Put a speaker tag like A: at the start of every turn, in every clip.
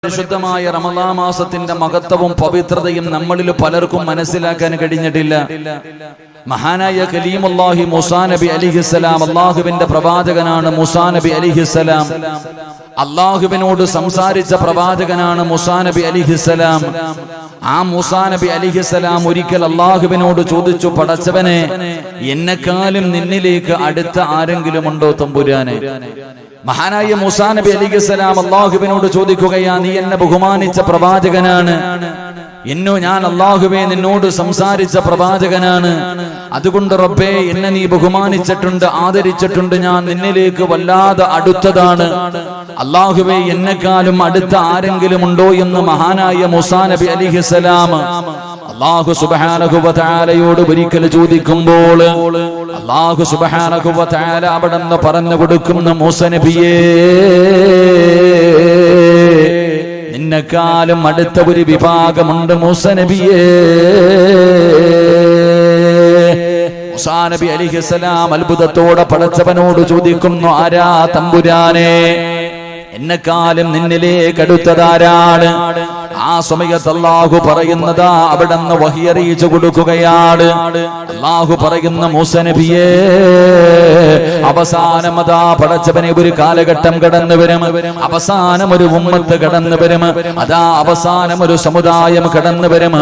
A: പരിശുദ്ധമായ റമളാൻ മാസത്തിന്റെ മഹത്വവും പവിത്രതയും നമ്മളിൽ പലർക്കും മനസ്സിലാക്കാൻ കഴിഞ്ഞിട്ടില്ല. മഹാനായ കലീമുല്ലാഹി മൂസാ നബി അലൈഹിസ്സലാം, അല്ലാഹുവിന്റെ പ്രവാചകനാണ് മൂസാ നബി അലൈഹിസ്സലാം. അല്ലാഹുവിനോട് സംസാരിച്ച പ്രവാചകനാണ് മൂസാ നബി അലൈഹിസ്സലാം. ആ മൂസാ നബി അലൈഹിസ്സലാം ഒരിക്കൽ അല്ലാഹുവിനോട് ചോദിച്ചു, പടച്ചവനെ, എന്നെക്കാളും നിന്നിലേക്ക് അടുത്ത ആരെങ്കിലും ഉണ്ടോ തമ്പുരാനെ? മഹാനായ മൂസാ നബി അലൈഹിസ്സലാം അല്ലാഹുവിനോട് ചോദിക്കുകയാ, നീ എന്നെ ബഹുമാനിച്ച പ്രവാചകനാണ്, ഞാൻ അല്ലാഹുവേ നിന്നോട് സംസാരിച്ച പ്രവാചകനാണ്, അതുകൊണ്ട് റബ്ബേ എന്നെ നീ ബഹുമാനിച്ചിട്ടുണ്ട്, ആദരിച്ചിട്ടുണ്ട്, ഞാൻ നിന്നിലേക്ക് വല്ലാതെ അടുത്തതാണ്. അല്ലാഹുവേ എന്നെക്കാളും അടുത്ത ആരെങ്കിലും ഉണ്ടോ എന്ന് മഹാനായ മൂസാ നബി അലൈഹിസ്സലാം അല്ലാഹു സുബ്ഹാനഹു വ തആലയോട് ഒരിക്കൽ ചോദിക്കുമ്പോൾ അല്ലാഹു സുബ്ഹാനഹു വ തആല അവിടെന്ന് പറഞ്ഞു കൊടുക്കുന്ന, മൂസാ നബിയേ, നിന്നെക്കാളും അടുത്ത ഒരു വിഭാഗമുണ്ട് മൂസാ നബിയേ. മൂസാ നബി അലൈഹിസ്സലാം അത്ഭുതത്തോടെ പടച്ചവനോട് ചോദിക്കുന്നു, ആരാ തമ്പുരാനെ, എന്നെക്കാളും നിന്നിലേക്ക് അടുത്തതാരാണ്? ആ സമയത്ത് അല്ലാഹു പറയുന്നതാ, അവിടെന്ന് വഹി അറിയിച്ചു കൊടുക്കുകയാണ്. അല്ലാഹു പറയുന്ന, മൂസാ നബിയേ, അവസാനം അതാ പടച്ചവനെ ഒരു കാലഘട്ടം കടന്നു വരും, അവസാനം ഒരു ഉമ്മത്ത് കടന്നു വരും, അതാ അവസാനം ഒരു സമുദായം കടന്നു വരും.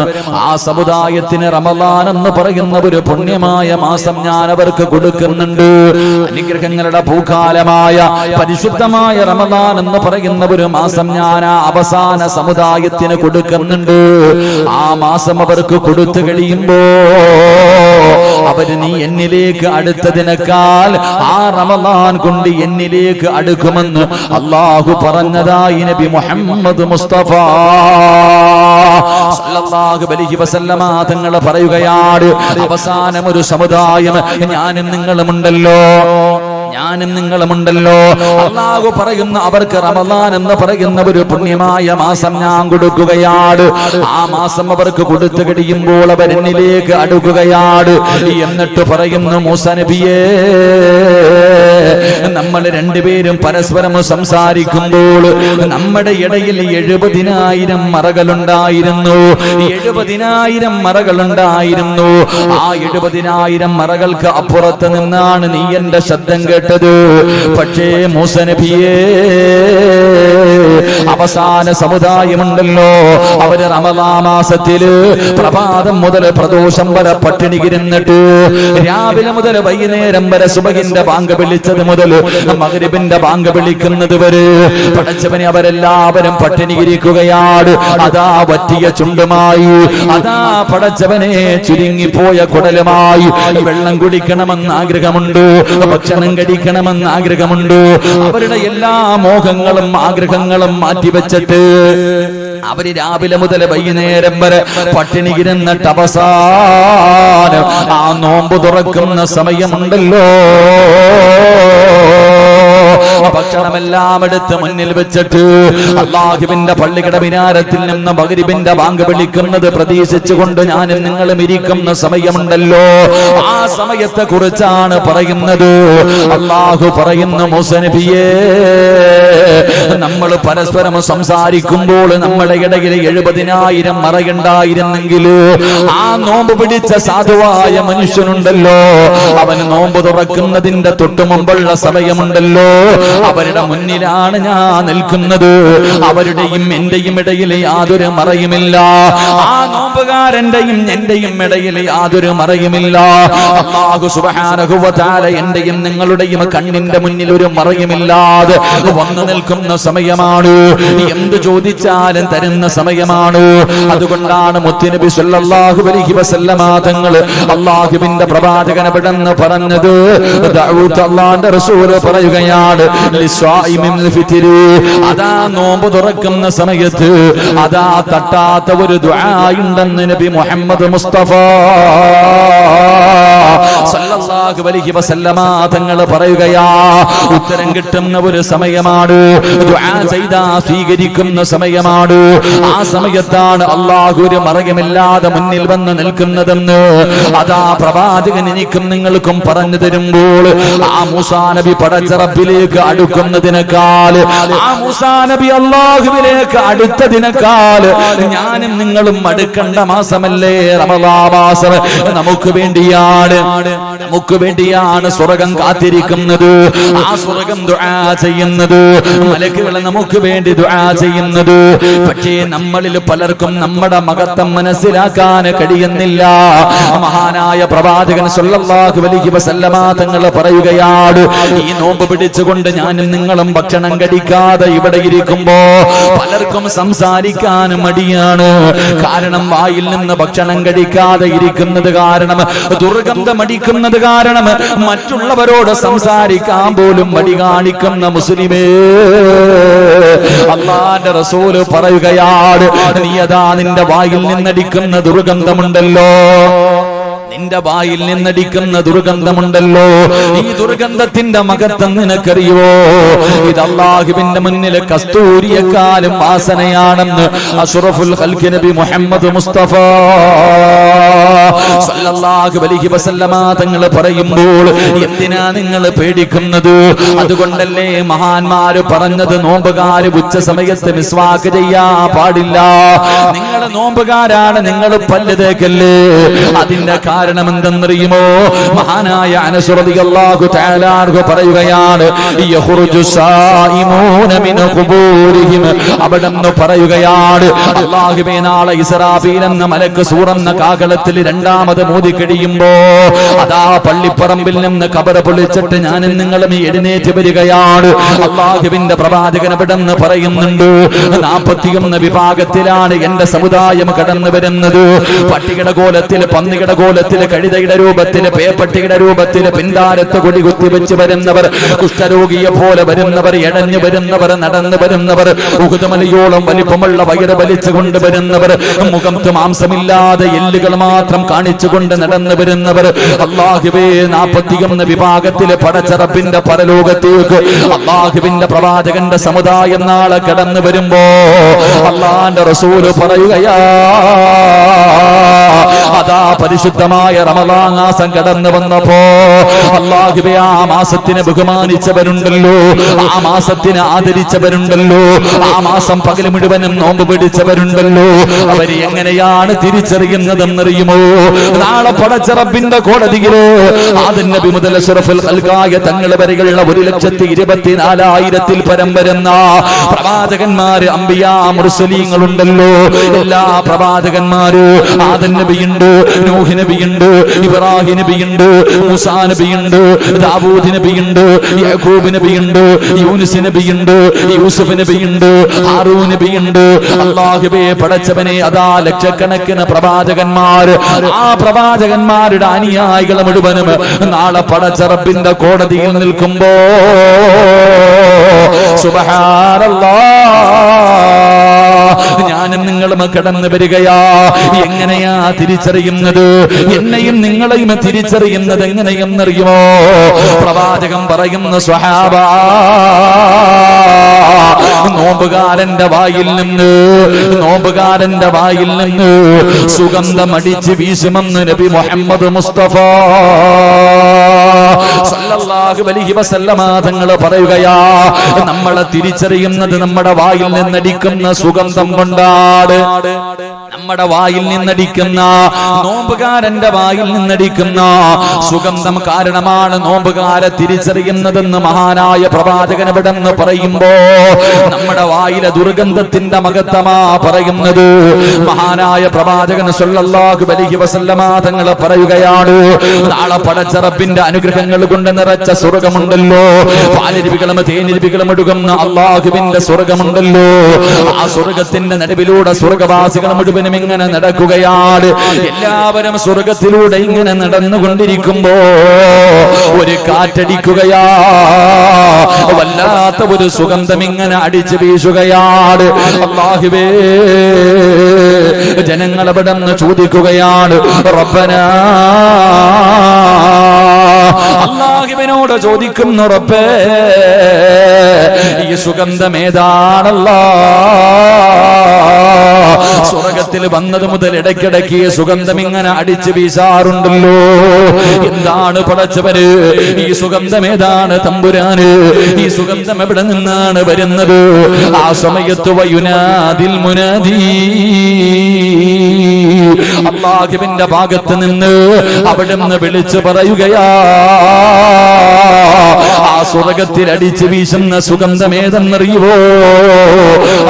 A: ആ സമുദായത്തിന് റമളാൻ എന്ന് പറയുന്ന ഒരു പുണ്യമായ മാസം ഞാൻ അവർക്ക് കൊടുക്കുന്നുണ്ട്. അനുഗ്രഹങ്ങളുടെ ഭൂകാലമായ പരിശുദ്ധമായ റമളാൻ എന്ന് പറയുന്ന ഒരു മാസം ഞാൻ ആ അവസാന സമുദായത്തിന് കൊടുക്കുന്നുണ്ട്. ആ മാസം അവർക്ക് കൊടുത്തു കഴിയുമ്പോ അവര് നീ എന്നിലേക്ക് അടുത്തതിനേക്കാൾ ആ റമളാൻ കൊണ്ട് എന്നിലേക്ക് അടുക്കുമെന്ന് അല്ലാഹു പറഞ്ഞതായി നബി മുഹമ്മദ് മുസ്തഫ സല്ലല്ലാഹു അലൈഹി വസല്ലമ തങ്ങൾ പറയുകയാണ്, അവസാനം ഒരു സമുദായം ഞാനും നിങ്ങളുമുണ്ടല്ലോ, അല്ലാഹു പറയുന്ന അവർക്ക് റമളാൻ എന്ന് പറയുന്ന ഒരു പുണ്യമായ മാസം ഞാൻ കൊടുക്കുകയാണ്. ആ മാസം അവർക്ക് കൊടുത്തു കഴിയുമ്പോൾ അവർ എന്നിലേക്ക് അടുക്കുകയാണ്. എന്നിട്ട് പറയുന്നു, മൂസാ നബിയേ, നമ്മൾ രണ്ടുപേരും പരസ്പരം സംസാരിക്കുമ്പോൾ നമ്മുടെ ഇടയിൽ 70,000 മറകളുണ്ടായിരുന്നു. 70,000 മറകളുണ്ടായിരുന്നു. ആ 70,000 മറകൾക്ക് അപ്പുറത്ത് നിന്നാണ് നീ എന്റെ ശബ്ദം കേട്ടത്. പക്ഷേ മൂസാ നബിയേ, അവസാന സമുദായമുണ്ടല്ലോ, അവര് റമളാൻ മാസത്തില് പ്രഭാതം മുതൽ പ്രദോഷം വരെ പട്ടിണി ഇരുന്നിട്ട് രാവിലെ മുതൽ വൈകുന്നേരം വരെ സുബഹിന്റെ ബാങ്ക് വിളിച്ചത് മുതൽ മഗ്രിബിന്റെ ബാങ്ക് വിളിക്കുന്നത് വരെ പടച്ചവനെ അവരെല്ലാവരും പട്ടിണി ഇരിക്കുകയാണ്. അതാ വറ്റിയ ചുണ്ടുമായി, അതാ പടച്ചവനെ ചുരുങ്ങിപ്പോയ കുടലുമായി. വെള്ളം കുടിക്കണമെന്ന് ആഗ്രഹമുണ്ട്, ഭക്ഷണം കഴിക്കണമെന്ന് ആഗ്രഹമുണ്ട്. അവരുടെ എല്ലാ മോഹങ്ങളും ആഗ്രഹങ്ങളും മാറ്റിവെച്ചിട്ട് അവര് രാവിലെ മുതൽ വൈകുന്നേരം വരെ പട്ടിണി ഇരുന്നിട്ട് അവസാനം ആ നോമ്പ് തുറക്കുന്ന സമയമുണ്ടല്ലോ, ഭക്ഷണമെല്ലാം എടുത്ത് മുന്നിൽ വെച്ചിട്ട് അല്ലാഹുവിന്റെ പള്ളിയുടെ മിനാരത്തിൽ നിന്ന് മഗ്രിബിന്റെ ബാങ്ക് വിളിക്കുന്നത് പ്രതീക്ഷിച്ചുകൊണ്ട് ഞാനും നിങ്ങളും ഇരിക്കുന്ന സമയമുണ്ടല്ലോ, ആ സമയത്തെ കുറിച്ചാണ് പറയുന്നത്. അല്ലാഹു പറയുന്നു, മൂസാ നബിയേ, നമ്മൾ പരസ്പരം സംസാരിക്കുമ്പോൾ നമ്മുടെ ഇടയിൽ 70,000 മറയുണ്ടായിരുന്നെങ്കിൽ ആ നോമ്പ് പിടിച്ച സാധുവായ മനുഷ്യനുണ്ടല്ലോ, അവന് നോമ്പ് തുറക്കുന്നതിന്റെ തൊട്ടു മുമ്പുള്ള സമയമുണ്ടല്ലോ, അവരുടെ മുന്നിലാണ് ഞാൻ നിൽക്കുന്നത്. അവരുടെയും എന്റെയും ഇടയിൽ യാതൊരു മറയുമില്ല. ആ നോമ്പുകാരന്റെയും എന്റെയും ഇടയിൽ യാതൊരു മറയുമില്ല. അല്ലാഹു സുബ്ഹാനഹു വ തആല എന്റെയും നിങ്ങളുടെയും കണ്ണിന്റെ മുന്നിൽ ഒരു മറയുമില്ലാതെ വന്നു നിൽക്കുന്ന സമയമാണ്. എന്ത് ചോദിച്ചാലും തരുന്ന സമയമാണ്. അതുകൊണ്ടാണ് മുത്തുനബി സല്ലല്ലാഹു അലൈഹി വസല്ലമ തങ്ങൾ അല്ലാഹുവിന്റെ പ്രവാചകനെ പെട്ടെന്ന് പറഞ്ഞത്. ദഅൂത്ത് അല്ലാഹുവിന്റെ റസൂൽ പറയുകയാണ്, അതാ നോമ്പ് തുറക്കുന്ന സമയത്ത് അതാ തട്ടാത്ത ഒരു ദുആ ഉണ്ടെന്ന് നബി മുഹമ്മദ് മുസ്തഫ സല്ലല്ലാഹു അലൈഹി വസല്ലമ തങ്ങൾ പറയുകയാ, ഉത്തരം കിട്ടുന്ന ഒരു സമയമാണ്, ദുആ ചെയ്താ സ്വീകരിക്കുന്ന സമയമാണ്. ആ സമയത്താണ് അല്ലാഹു ഒരു മറയുമില്ലാതെ മുന്നിൽ വന്ന് നിൽക്കുന്നതെന്ന് അതാ പ്രവാചകൻ എനിക്കും നിങ്ങൾക്കും പറഞ്ഞു തരുമ്പോൾ, ആ മൂസാ നബി പടച്ച റബ്ബിലേക്ക് അടുക്കുന്നതിനേക്കാൾ, ആ മൂസാ നബി അല്ലാഹുവിലേക്ക് അടുത്തതിനേക്കാൾ ഞാനും നിങ്ങളും അടുക്കേണ്ട മാസമല്ലേ റമളാൻ മാസം. നമുക്ക് വേണ്ടിയാണ് സ്വർഗം കാത്തിരിക്കുന്നത്. ആ സ്വർഗം ദുആ ചെയ്യുന്നത്, മലക്കുകൾ നമുക്ക് വേണ്ടി ദുആ ചെയ്യുന്നത്. പക്ഷേ നമ്മളിൽ പലർക്കും നമ്മുടെ മഹത്വം മനസ്സിലാക്കാൻ കഴിയുന്നില്ല. മഹാനായ പ്രവാചകൻ സല്ലല്ലാഹു അലൈഹി വസല്ലമ തങ്ങൾ പറയുകയാണ്, ഈ നോമ്പ് പിടിച്ചുകൊണ്ട് ഞാനും നിങ്ങളും ഭക്ഷണം കഴിക്കാതെ ഇവിടെ ഇരിക്കുമ്പോ പലർക്കും സംസാരിക്കാൻ മടിയാണ്. കാരണം വായിൽ നിന്ന് ഭക്ഷണം കഴിക്കാതെ ഇരിക്കുന്നത് കാരണം, ദുർഗന്ധമടിക്കുന്നത് കാരണം മറ്റുള്ളവരോട് സംസാരിക്കാൻ പോലും മടി കാണിക്കുന്ന മുസ്ലിമേ, അല്ലാഹുവിന്റെ റസൂല് പറയുകയാണ്, നീ അതാ നിന്റെ വായിൽ നിന്നടിക്കുന്ന ദുർഗന്ധമുണ്ടല്ലോ, നിന്റെ വായിൽ നിന്നടിക്കുന്ന ദുർഗന്ധമുണ്ടല്ലോ, ഈ ദുർഗന്ധത്തിന്റെ മഹത്വം നിനക്കറിയോ? ഇത് അല്ലാഹുവിന്റെ മുന്നിൽ കസ്തൂരിയെക്കാളും വാസനയാണെന്ന് അഷ്റഫുൽ ഖൽഖ് നബി മുഹമ്മദ് മുസ്തഫ സല്ലല്ലാഹു അലൈഹി വസല്ലമ തങ്ങൾ പറയുമ്പോൾ എന്തിനാ നിങ്ങൾ പേടിക്കുന്നത്? അതുകൊണ്ടല്ലേ മഹാന്മാര് പറഞ്ഞത്, നോമ്പുകാര് ഉച്ച സമയത്ത് മിസ്വാക്ക് ചെയ്യാൻ പാടില്ല. നിങ്ങൾ നോമ്പുകാരാണ്, നിങ്ങൾ പല്ല് തേക്കല്ലേ. അതിന്റെ കാരണം എന്തെന്നറിയുമോ? മഹാനായ അനസ് റളിയല്ലാഹു തആല അൻഹു പറയുകയാണ്, യഖ്റുജു സായിമൂന മിൻ ഖുബൂരിഹിം, അവിടെന്ന് പറയുകയാണ്, അല്ലാഹുവേ നാളെ ഇസ്രാഫീൽ എന്ന മലക്ക് സൂറന്ന കാഹളത്തിൽ രണ്ടാമത് മോദി കഴിയുമ്പോ അതാ പള്ളിപ്പറമ്പിൽ നിന്ന് ഖബർ പൊളിച്ചിട്ട് ഞാനും നിങ്ങളും എഴുന്നേറ്റ് വരികയാണ്. അല്ലാഹുവിന്റെ പ്രവാചകൻ അവിടെന്ന് പറയുന്നുണ്ട്, 41 വിഭാഗത്തിലാണ് എന്റെ സമുദായം കടന്നു വരുന്നത്. പട്ടികയുടെ കോലത്തിൽ, പന്നിയുടെ കോലത്തിൽ, കഴുതയുടെ രൂപത്തിൽ, പേപ്പട്ടിയുടെ രൂപത്തിൽ, പിന്താരത്ത് കൊടി കുത്തിവെച്ച് വരുന്നവർ, കുഷ്ഠരോഗിയെ പോലെ വരുന്നവർ, എടഞ്ഞു വരുന്നവർ, നടന്നു വരുന്നവർ, ഉഹുദുമലയോളം വലിപ്പമുള്ള വയറ് വലിച്ചു കൊണ്ടുവരുന്നവർ, മുഖത്ത് മാംസമില്ലാതെ എല്ലുകൾ മാത്രം കാണിച്ചുകൊണ്ട് നടന്നു വരുന്നവർ. അല്ലാഹുവേ 41 വിഭാഗത്തിൽ പടച്ച റബ്ബിന്റെ പരലോകത്തേക്ക് അല്ലാഹുവിന്റെ പ്രവാചകന്റെ സമുദായം നാളെ കടന്നു വരുമ്പോ അല്ലാഹുവിന്റെ റസൂല് പറയുകയാ, അതാ പരിശുദ്ധമായ റമളാൻ മാസം കടന്നു വന്നപ്പോ അല്ലാഹുവേ ആ മാസത്തിനെ ബഹുമാനിച്ചവരുണ്ടല്ലോ, ആ മാസത്തിനെ ആദരിച്ചവരുണ്ടല്ലോ, ആ മാസം പകൽ മുഴുവനും നോമ്പ് പിടിച്ചവരുണ്ടല്ലോ, അവര് എങ്ങനെയാണ് തിരിച്ചറിയുന്നതെന്നറിയുമോ? നാളെ പടച്ച റബ്ബിന്റെ കോടതിയില് ആദം നബി മുതൽ അഷ്റഫുൽ ഖൽഖായ തങ്ങൾ വരെയുള്ള 1,24,000 പരം വരുന്ന പ്രവാചകന്മാര്, അംബിയാ മുർസലീങ്ങളുണ്ടല്ലോ. എല്ലാ പ്രവാചകന്മാര്, ആദം നബിയുണ്ട്, നൂഹ് നബിയുണ്ട്, ഇബ്രാഹിം നബിയുണ്ട്, മൂസാ നബിയുണ്ട്, ദാവൂദ് നബിയുണ്ട്, യാക്കൂബ് നബിയുണ്ട്, യൂനുസ് നബിയുണ്ട്, യൂസുഫ് നബിയുണ്ട്, ഹാറൂൻ നബിയുണ്ട്. അല്ലാഹുവേ പടച്ചവനെ, അതാ ലക്ഷക്കണക്കിന് പ്രവാചകന്മാർ, ആ പ്രവാചകന്മാരുടെ അനുയായികൾ മുഴുവനും നാളെ പടച്ച റബ്ബിന്റെ കോടതിയിൽ നിൽക്കുമ്പോ സുബ്ഹാനല്ലാഹ്, ഞാനും നിങ്ങളും കടന്നു വരികയാ. എങ്ങനെയാ തിരിച്ചറിയുന്നത്? എന്നെയും നിങ്ങളെയും തിരിച്ചറിയുന്നത് എങ്ങനെയെന്നറിയുമോ? പ്രവാചകൻ പറയുന്ന സ്വഹാബാ, നോമ്പുകാരന്റെ വായിൽ നിന്ന് സുഗന്ധമടിച്ച് വീശുമെന്ന് നബി മുഹമ്മദ് മുസ്തഫ സല്ലല്ലാഹു അലൈഹി വസല്ലമ തങ്ങൾ പറയുകയാ, നമ്മളെ തിരിച്ചറിയുന്നത് നമ്മുടെ വായിൽ നിന്നടിക്കുന്ന സുഗന്ധം കൊണ്ടാണ്. നമ്മുടെ വായിൽ നിന്നടിക്കുന്ന, നോമ്പുകാരന്റെ വായിൽ നിന്നടിക്കുന്ന സുഗന്ധം കാരണമാണ് നോമ്പുകാരെ തിരിച്ചറിയുന്നതെന്ന് മഹാനായ പ്രവാചകൻ ഇവിടെന്ന് പറയുമ്പോ നമ്മുടെ വായിലെ ദുർഗന്ധത്തിന്റെ മഹത്വമാ പറയുന്നത്. മഹാനായ പ്രവാചകൻ സല്ലല്ലാഹു അലൈഹി വസല്ലമ തങ്ങൾ പറയുകയാണ്, നാളെ പടച്ച റബ്ബിന്റെ അനുഗ്രഹങ്ങൾ കൊണ്ട് നിറച്ച സ്വർഗമുണ്ടല്ലോ, പാലരുവികളും തേനിരുവികളും ഒഴുകുന്ന അല്ലാഹുവിന്റെ സ്വർഗമുണ്ടല്ലോ. ആ സ്വർഗത്തിന്റെ നടുവിലൂടെ സ്വർഗവാസികൾ മുഴുവനും ഇങ്ങനെ നടക്കുകയാണ്. എല്ലാവരും സ്വർഗത്തിലൂടെ ഇങ്ങനെ നടന്നുകൊണ്ടിരിക്കുമ്പോ ഒരു കാറ്റടിക്കുകയാ, വല്ലാത്ത ഒരു സുഗന്ധം ഇങ്ങനെ അടിച്ചു വീശുകയാണ്. അല്ലാഹുവേ, ജനങ്ങൾ അവിടെ നിന്ന് ചോദിക്കുകയാണ്, റബ്ബനാ അല്ലാഹുവിനോട് ചോദിക്കുന്നു, റബ്ബേ ഈ സുഗന്ധം ഏതാണല്ലാ? സ്വർഗത്തിൽ വന്നത് മുതൽ ഇടയ്ക്കിടയ്ക്ക് ഈ സുഗന്ധം ഇങ്ങനെ അടിച്ചു വീശാറുണ്ടല്ലോ. എന്താണ് പടച്ചവര്? ഈ സുഗന്ധം ഏതാണ് തമ്പുരാന്? ഈ സുഗന്ധം എവിടെ നിന്നാണ് വരുന്നത്? ആ സമയത്ത് വയുനാദിൽ മുനാദി, അല്ലാഹുവിന്റെ ഭാഗത്ത് നിന്ന് അവിടുന്ന് വിളിച്ചു പറയുകയാ, ആ സ്വർഗത്തിൽ അടിച്ചു വീശുന്ന സുഗന്ധം ഏതെന്നറിയുവോ?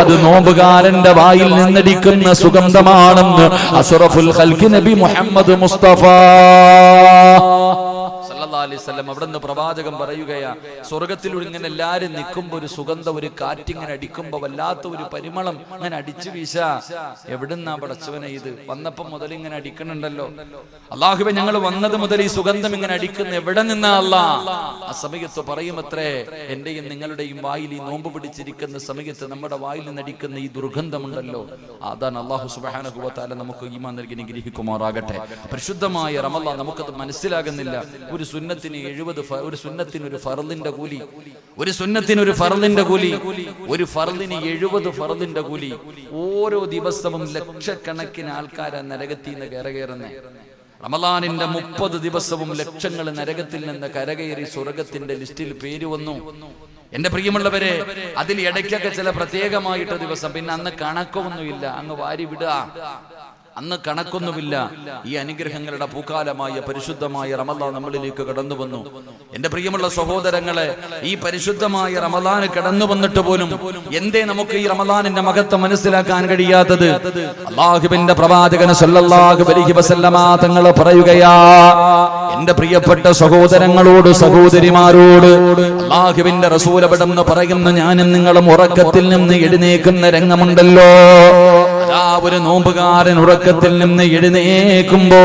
A: അത് നോമ്പുകാരന്റെ വായിൽ നിന്നടിക്കുന്ന സുഗന്ധമാണെന്ന് അഷ്റഫുൽ ഖൽഖി നബി മുഹമ്മദ് മുസ്തഫ സല്ലല്ലാഹു അലൈഹി വസല്ലം അവിടുന്ന് പ്രവാചകൻ പറയുകയാ, സ്വർഗത്തിലൂടെ ഇങ്ങനെ എല്ലാരും നിൽക്കുമ്പോ ഒരു സുഗന്ധം, ഒരു കാറ്റിങ്ങനെ അടിക്കുമ്പോ വല്ലാത്ത ഒരു പരിമളം അങ്ങനെ അടിച്ചു വീശ. എവിടുന്നാ പടച്ചവനെ ഇത്? വന്നപ്പം മുതൽ ഇങ്ങനെ അടിക്കണുണ്ടല്ലോ. അല്ലാഹുവേ, ഞങ്ങൾ വന്നത് മുതൽ ഈ സുഗന്ധം ഇങ്ങനെ അടിക്കുന്ന എവിടെ നിന്നാ അല്ലാ? ആ സമയത്ത് പറയുമത്രേ, എന്റെയും നിങ്ങളുടെയും വായിൽ ഈ നോമ്പ് പിടിച്ചിരിക്കുന്ന സമയത്ത് നമ്മുടെ വായിൽ നിന്ന് അടിക്കുന്ന ഈ ദുർഗന്ധമുണ്ടല്ലോ, അതാണ്. അല്ലാഹു സുബ്ഹാനഹു വ തആല നമുക്ക് ഈമാൻ നൽകി അനുഗ്രഹിക്കുമാറാകട്ടെ. പരിശുദ്ധമായ റമളാൻ നമുക്കത് മനസ്സിലാകുന്നില്ല. ഒരു സുന്നത്തിന് 70, ഒരു സുന്നത്തിന് ഒരു ഫർളിന്റെ കൂലി, ഒരു സുന്നത്തിന് ഒരു ഫർളിന്റെ കൂലി, ഒരു ഫർളിന് 70 ഫർളിന്റെ കൂലി. ഓരോ ദിവസവും ലക്ഷക്കണക്കിന് ആൾക്കാരാ നരകത്തിൽ നിന്ന് കരകയറുന്നേ. റമളാനിന്റെ 30 ദിവസവും ലക്ഷങ്ങൾ നരകത്തിൽ നിന്ന് കരകയറി സ്വർഗത്തിന്റെ ലിസ്റ്റിൽ പേര് വന്നു. എന്റെ പ്രിയമുള്ളവരെ, അതിൽ ഇടയ്ക്കൊക്കെ ചില പ്രത്യേകമായിട്ട് ദിവസം, പിന്നെ അന്ന് കണക്കൊന്നുമില്ല, അങ്ങ് വാരി വിടുക, അന്ന് കണക്കൊന്നുമില്ല. ഈ അനുഗ്രഹങ്ങളുടെ പൂക്കാലമായ പരിശുദ്ധമായ റമളാൻ നമ്മളിലേക്ക് കടന്നു വന്നു. എന്റെ പ്രിയമുള്ള സഹോദരങ്ങളെ, ഈ പരിശുദ്ധമായ റമളാൻ കടന്നു വന്നിട്ട് പോലും എന്തേ നമുക്ക് ഈ റമളാനിന്റെ മഹത്വം മനസ്സിലാക്കാൻ കഴിയാത്തത്? അല്ലാഹുവിന്റെ പ്രവാചകൻ സല്ലല്ലാഹു അലൈഹി വസല്ലമ തങ്ങൾ പറയുകയാ, എന്റെ പ്രിയപ്പെട്ട സഹോദരങ്ങളോട്, സഹോദരിമാരോട് അല്ലാഹുവിന്റെ റസൂൽ അവിടെന്ന് പറയുന്നു, ഞാനും നിങ്ങളും ഉറക്കത്തിൽ നിന്ന് എഴുന്നേക്കുന്ന രംഗമുണ്ടല്ലോ. അതാ ഒരു നോമ്പുകാരൻ ഉറക്കത്തിൽ നിന്ന് എഴുന്നേക്കുമ്പോ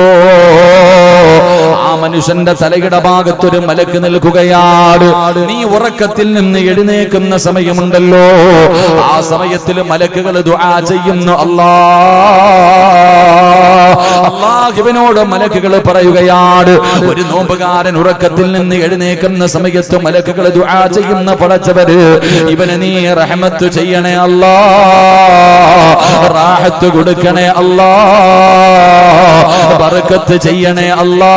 A: ആ മനുഷ്യന്റെ തലയുടെ ഭാഗത്തൊരു മലക്ക് നിൽക്കുകയാണ്. നീ ഉറക്കത്തിൽ നിന്ന് എഴുന്നേക്കുന്ന സമയമുണ്ടല്ലോ, ആ സമയത്തിൽ മലക്കുകൾ ദുആ ചെയ്യുന്നു. അല്ലാഹുവിനോട് മലക്കുകൾ പറയുകയാണ്, ഒരു നോമ്പുകാരൻ ഉറക്കത്തിൽ നിന്ന് എഴുന്നേക്കുന്ന സമയത്ത് മലക്കുകൾ ദുആ ചെയ്യുന്ന, പടച്ചവര് ഇവനെ നീ റഹ്മത്ത് ചെയ്യണേ അല്ലാ, റാഹത്ത് കൊടുക്കണേ അല്ലാ, ബർക്കത്ത് ചെയ്യണേ അല്ലാ.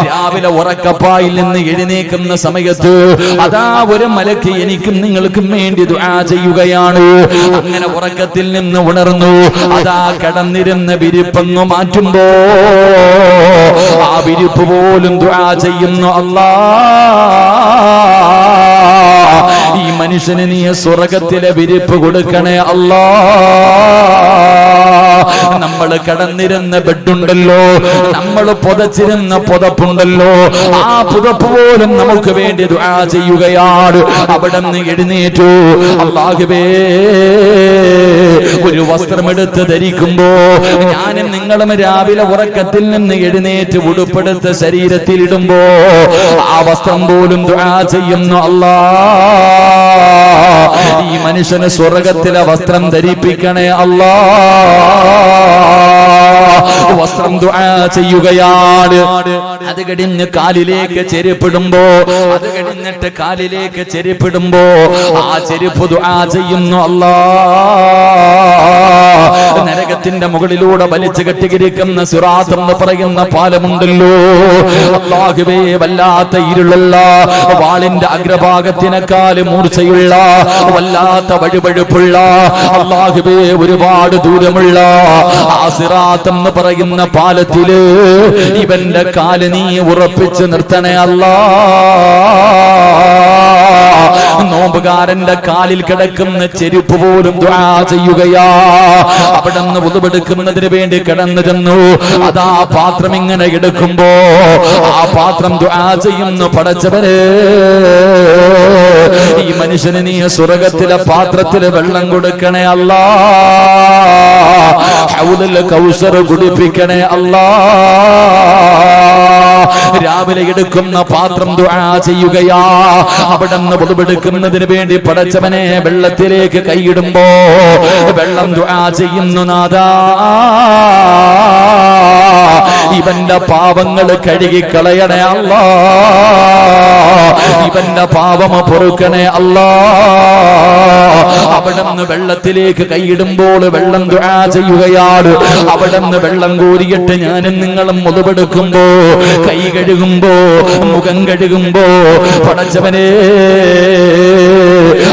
A: രാവിലെ ഉറക്കപ്പായിൽ നിന്ന് എഴുന്നേക്കുന്ന സമയത്ത് അതാ ഒരു മലക്ക് എനിക്കും നിങ്ങൾക്കും വേണ്ടി ദുആ ചെയ്യുകയാണ്. അങ്ങനെ ഉറക്കത്തിൽ നിന്ന് ഉണർന്നു, അതാ കിടന്നിരുന്ന വിരിപ്പങ്ങ് മാറ്റുമ്പോ ആ വിരിപ്പ് പോലും ദുആ ചെയ്യുന്നു, അല്ലാ ഈ മനുഷ്യന് നീ സ്വർഗത്തിലെ വിരിപ്പ് കൊടുക്കണേ അല്ലാ. നമ്മൾ കിടന്നിരുന്ന ബെഡുണ്ടല്ലോ, നമ്മൾ പുതച്ചിരുന്ന പുതപ്പുണ്ടല്ലോ, ആ പുതപ്പ് പോലും നമുക്ക് വേണ്ടി ദുആ ചെയ്യുകയാണ്. അവിടെ നിന്ന് എഴുന്നേറ്റു, അല്ലാഹുവേ ഒരു വസ്ത്രമെടുത്ത് ധരിക്കുമ്പോ ഞാനും നിങ്ങളും രാവിലെ ഉറക്കത്തിൽ നിന്ന് എഴുന്നേറ്റ് ഉടുപ്പെടുത്ത് ശരീരത്തിൽ ഇടുമ്പോ ആ വസ്ത്രം പോലും ദുആ ചെയ്യുന്നു, അല്ലാ ഈ മനുഷ്യന് സ്വർഗത്തിലെ വസ്ത്രം ധരിപ്പിക്കണേ അല്ലാ. വസ്ത്രം ദുആ ചെയ്യുകയാണ്. അത് കഴിഞ്ഞ് കാലിലേക്ക് ചെരുപ്പിടുമ്പോ, അത് കഴിഞ്ഞിട്ട് കാലിലേക്ക് ചെരുപ്പിടുമ്പോ ആ ചെരുപ്പ് ദുആ ചെയ്യുന്നു, അല്ലാ നരകത്തിന്റെ മുകളിലൂടെ വലിച്ചു കെട്ടിയിരിക്കുന്ന സിറാത്ത് എന്ന് പറയുന്ന പാലമുണ്ടല്ലോ, അല്ലാഹുവേ വല്ലാത്ത ഇരുളുള്ള, വാളിന്റെ അഗ്രഭാഗത്തിനേക്കാൾ മൂർച്ചയുള്ള, വല്ലാത്ത വഴുവഴുപ്പുള്ള, അല്ലാഹുവേ ഒരുപാട് ദൂരമുള്ള ആ സിറാത്ത് എന്ന് പറയുന്ന പാലത്തില് ഇവന്റെ കാല് നീ ഉറപ്പിച്ച് നിർത്തണേ അല്ലാ. നോമ്പുകാരന്റെ കാലിൽ കിടക്കുന്ന ചെരുപ്പ് പോലും ദുആ ചെയ്യുകയാ. അവിടെ നിന്ന് ഉതുവെടുക്കുന്നതിന് വേണ്ടി കിടന്നു ചെന്നു, അതാ പാത്രം ഇങ്ങനെ എടുക്കുമ്പോ ആ പാത്രം ദുആ ചെയ്യുന്നു, പടച്ചവരെ ഈ മനുഷ്യന് നീ സ്വർഗത്തിലെ പാത്രത്തില് വെള്ളം കൊടുക്കണേ അല്ലാ, ഹൗദുൽ കൗസർ കുടിപ്പിക്കണേ അല്ലാ. രാവിലെ എടുക്കുന്ന പാത്രം ദുആ ചെയ്യുകയാ. അവിടെ നിന്ന് ഉതുവെടുക്കുന്നതിന് വേണ്ടി പടച്ചവനെ വെള്ളത്തിലേക്ക് കൈയിടുമ്പോ വെള്ളം ദുആ ചെയ്യുന്നു, നാദാ ഇവന്റെ പാപങ്ങൾ കഴുകിക്കളയണേ അല്ലാ, ഇവന്റെ പാപം പൊറുക്കണേ അല്ലാ. അവിടുന്ന് വെള്ളത്തിലേക്ക് കൈയിടുമ്പോൾ വെള്ളം ദുആ ചെയ്യുകയാണ്. അവിടുന്ന് വെള്ളം കോരിയിട്ട് ഞാനും നിങ്ങളും മുതുവെടുക്കുമ്പോ, കൈ കഴുകുമ്പോ, മുഖം കഴുകുമ്പോ പടച്ചവനെ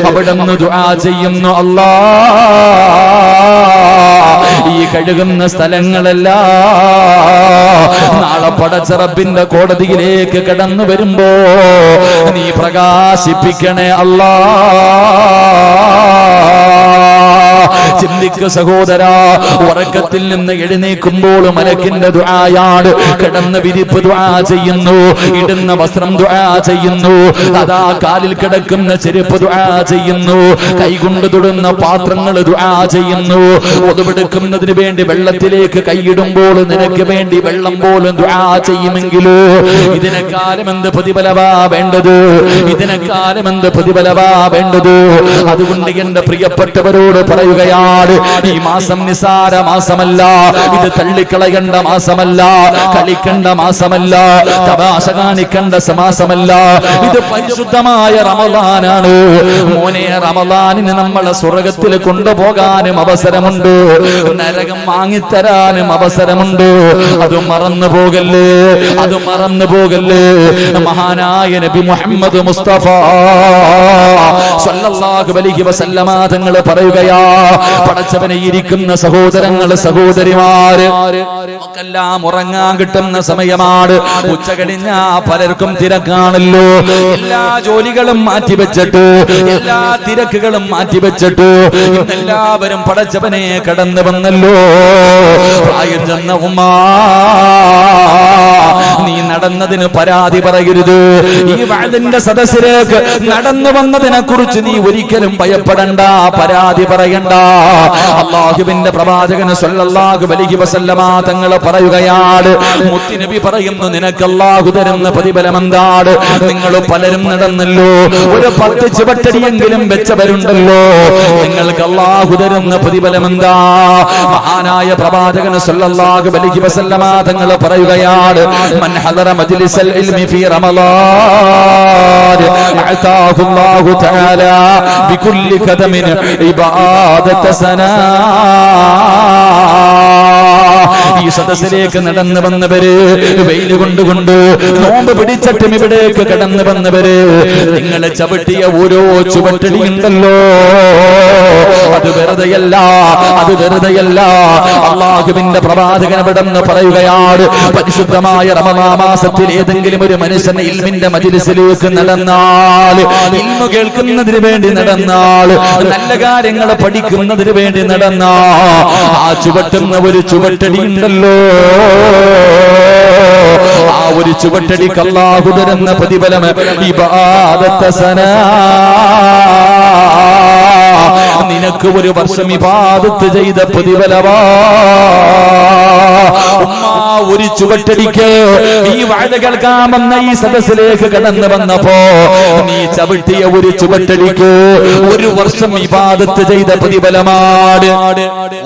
A: അവിടുന്ന് ദുആ ചെയ്യുന്നു, അല്ലാ ഈ കഴുകുന്ന സ്ഥലങ്ങളെല്ലാം നാളെ പടച്ച റബ്ബിന്റെ കോടതിയിലേക്ക് കടന്നു വരുമ്പോ നീ പ്രകാശിപ്പിക്കണേ അല്ലാ. ചിന്തിക്ക സഹോദരാ, ഉറക്കത്തിൽ നിന്ന് എഴുന്നേൽക്കുമ്പോൾ മലക്കിന്റെ ദുആയാണ്. കിടന്ന വിരിപ്പ് ദുആ ചെയ്യുന്നു, ഇടുന്ന വസ്ത്രം ദുആ ചെയ്യുന്നു, അതാ കാലിൽ കിടക്കുന്ന ചെരുപ്പ് ദുആ ചെയ്യുന്നു, കൈകൊണ്ട് തൊടുന്ന പാത്രങ്ങൾ ദുആ ചെയ്യുന്നു. ഒതുവെടുക്കുന്നതിന് വേണ്ടി വെള്ളത്തിലേക്ക് കൈയിടുമ്പോൾ നിനക്ക് വേണ്ടി വെള്ളം പോലും ദുആ ചെയ്യുമെങ്കിലോ ഇതിനെക്കാലം എന്ത് പ്രതിഫലവാ വേണ്ടത്, ഇതിനെക്കാലം എന്ത് പ്രതിഫലവാ വേണ്ടത്. അതുകൊണ്ട് എന്റെ പ്രിയപ്പെട്ടവരോട് പറയുകയാണ്, ഈ മാസം നിസാര മാസമല്ല, ഇത് തള്ളിക്കളയേണ്ട മാസമല്ല, കളിക്കേണ്ട മാസമല്ല, തമാശ കാണിക്കേണ്ട മാസമല്ല, ഇത് പരിശുദ്ധമായ റമളാനാണ്. മോനെ, റമളാനിന് നമ്മളെ സ്വർഗത്തിൽ കൊണ്ടുപോകാനും അവസരമുണ്ട്, നരകം വാങ്ങിത്തരാനും അവസരമുണ്ട്. അത് മറന്നു പോകല്ലേ, അത് മറന്നു പോകല്ലേ. മഹാനായ നബി മുഹമ്മദ് മുസ്തഫ സല്ലല്ലാഹു അലൈഹി വസല്ലമ തങ്ങൾ പറയുകയാ, പടച്ചവനെ ഇരിക്കുന്ന സഹോദരങ്ങൾ സഹോദരിമാര് നമുക്കെല്ലാം ഉറങ്ങാൻ കിട്ടുന്ന സമയമാണ്. ഉച്ച കഴിഞ്ഞ പലർക്കും തിരക്കാണല്ലോ. എല്ലാ ജോലികളും മാറ്റിവെച്ചിട്ട്, എല്ലാ തിരക്കുകളും മാറ്റിവെച്ചിട്ട് ഇന്നെല്ലാവരും പടച്ചവനെ കടന്നു വന്നല്ലോ. പ്രായം ചെന്ന ഉമ്മ, നീ നടന്നതിന് പരാതി പറയരുത്. ഈ വഅദിന്റെ സദസ്സിലേക്ക് നടന്നു വന്നതിനെ കുറിച്ച് നീ ഒരിക്കലും ഭയപ്പെടണ്ട, പരാതി പറയണ്ട. അല്ലാഹുവിന്റെ പ്രവാചകൻ സല്ലല്ലാഹു അലൈഹി വസല്ലമ തങ്ങൾ പറയുകയാണ്, മുത്തുനബി പറയുന്നു, നിനക്ക് അല്ലാഹു തരുന്ന പ്രതിഫലം എന്താണ്? നിങ്ങൾ പലരും നടന്നല്ലോ, ഒരു 10 ചുവട്ടടിയെങ്കിലും വെച്ചവരുണ്ടല്ലോ, നിങ്ങൾക്ക് അല്ലാഹു തരുന്ന പ്രതിഫലം എന്താ? മഹാനായ പ്രവാചകൻ സല്ലല്ലാഹു അലൈഹി വസല്ലമ തങ്ങൾ പറയുകയാണ്, മൻ ഹദറ മജ്ലിസൽ ഇൽമി ഫീ റമളാൻ അതാഹു അല്ലാഹു തആല ബികുല്ലി ഖദമിൻ ഇബാദത സനാ. ഈ സദസ്സിലേക്ക് നടന്നു വന്നവര്, വെയിൽ കൊണ്ടുകൊണ്ട് നോമ്പ് പിടിച്ചിട്ടും ഇവിടേക്ക് കടന്നു വന്നവര്, നിങ്ങൾ ചവിട്ടിയ ഓരോ ചുവട്ടടിയുണ്ടല്ലോ, അത് വെറുതെയല്ല, അത് വെറുതെയല്ല. അല്ലാഹുവിന്റെ പ്രവാചകൻ ഇവിടെന്ന് പറയുകയാണ്, പരിശുദ്ധമായ റമളാൻ മാസത്തിൽ ഏതെങ്കിലും ഒരു മനുഷ്യൻ ഇൽമിന്റെ മജ്ലിസിലേക്ക് നടന്നാൽ, ഇൽമു കേൾക്കുന്നതിന് വേണ്ടി നടന്നാൽ, നല്ല കാര്യങ്ങൾ പഠിക്കുന്നതിന് വേണ്ടി നടന്നാ, ആ ചുവട്ടുന്ന ഒരു ചുവട്ടടി ഉണ്ടല്ലോ, ആ ഒരു ചുവട്ടടിക്ക് അല്ലാഹു തരുന്ന പ്രതിഫലം ഇബാദത്ത സനാ. നിനക്ക് ഒരു വർഷം ഇബാദത്ത് ചെയ്ത പ്രതിഫലമാ. ഒരു ചുവട്ടടിക്ക് ഈ വാഴ കേൾക്കാമെന്ന ഈ സദസ്സിലേക്ക് കടന്നു വന്നപ്പോ നീ ചവിട്ടിയ ഒരു ചുവട്ടടിക്ക് ഒരു വർഷം ഇബാദത്ത് ചെയ്ത പ്രതിഫലമാണ്.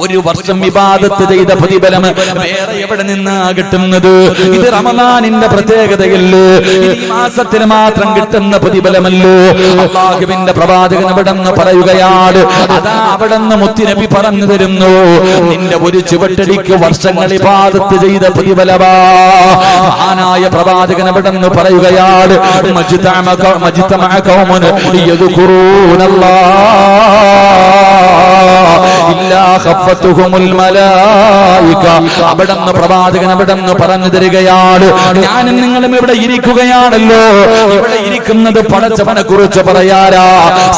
A: ഒരു വർഷം ഇബാദത്ത് ചെയ്ത പ്രതിഫലം വേറെ എവിടെ നിന്നാ കിട്ടുന്നത്? ഇത് റമളാനിന്റെ പ്രത്യേകതയല്ലേ, ഈ മാസത്തിന് മാത്രം കിട്ടുന്ന പ്രതിഫലമല്ലോ. അല്ലാഹുവിന്റെ പ്രവാചകൻ അവിടെന്ന് പറയുകയാണ്, അതാ അവിടെന്ന് മുത്തുനബി പറഞ്ഞു തരുന്നു, നിന്റെ ഒരു ചുവട്ടടിക്ക് വർഷങ്ങൾ ഇബാദത്ത് ചെയ്ത പ്രതിഫലമാ. മഹാനായ പ്രവാചകൻ അവിടെന്ന് പറയുകയാണ്, മജ്തമഅ ഖൗമുൻ യദ്കുറൂനല്ലാഹ ഇല്ലാ ഖഫത്തുഹുമുൽ മലായിക. അവിടെന്ന് പ്രവാചകൻ അവിടെന്ന് പറഞ്ഞു തരികയാണ്, ഞാനും നിങ്ങളും ഇവിടെ ഇരിക്കുകയാണല്ലോ, ഇവിടെ ഇരിക്കുന്നത് പടച്ചവനെ കുറിച്ച് പറയാനാ,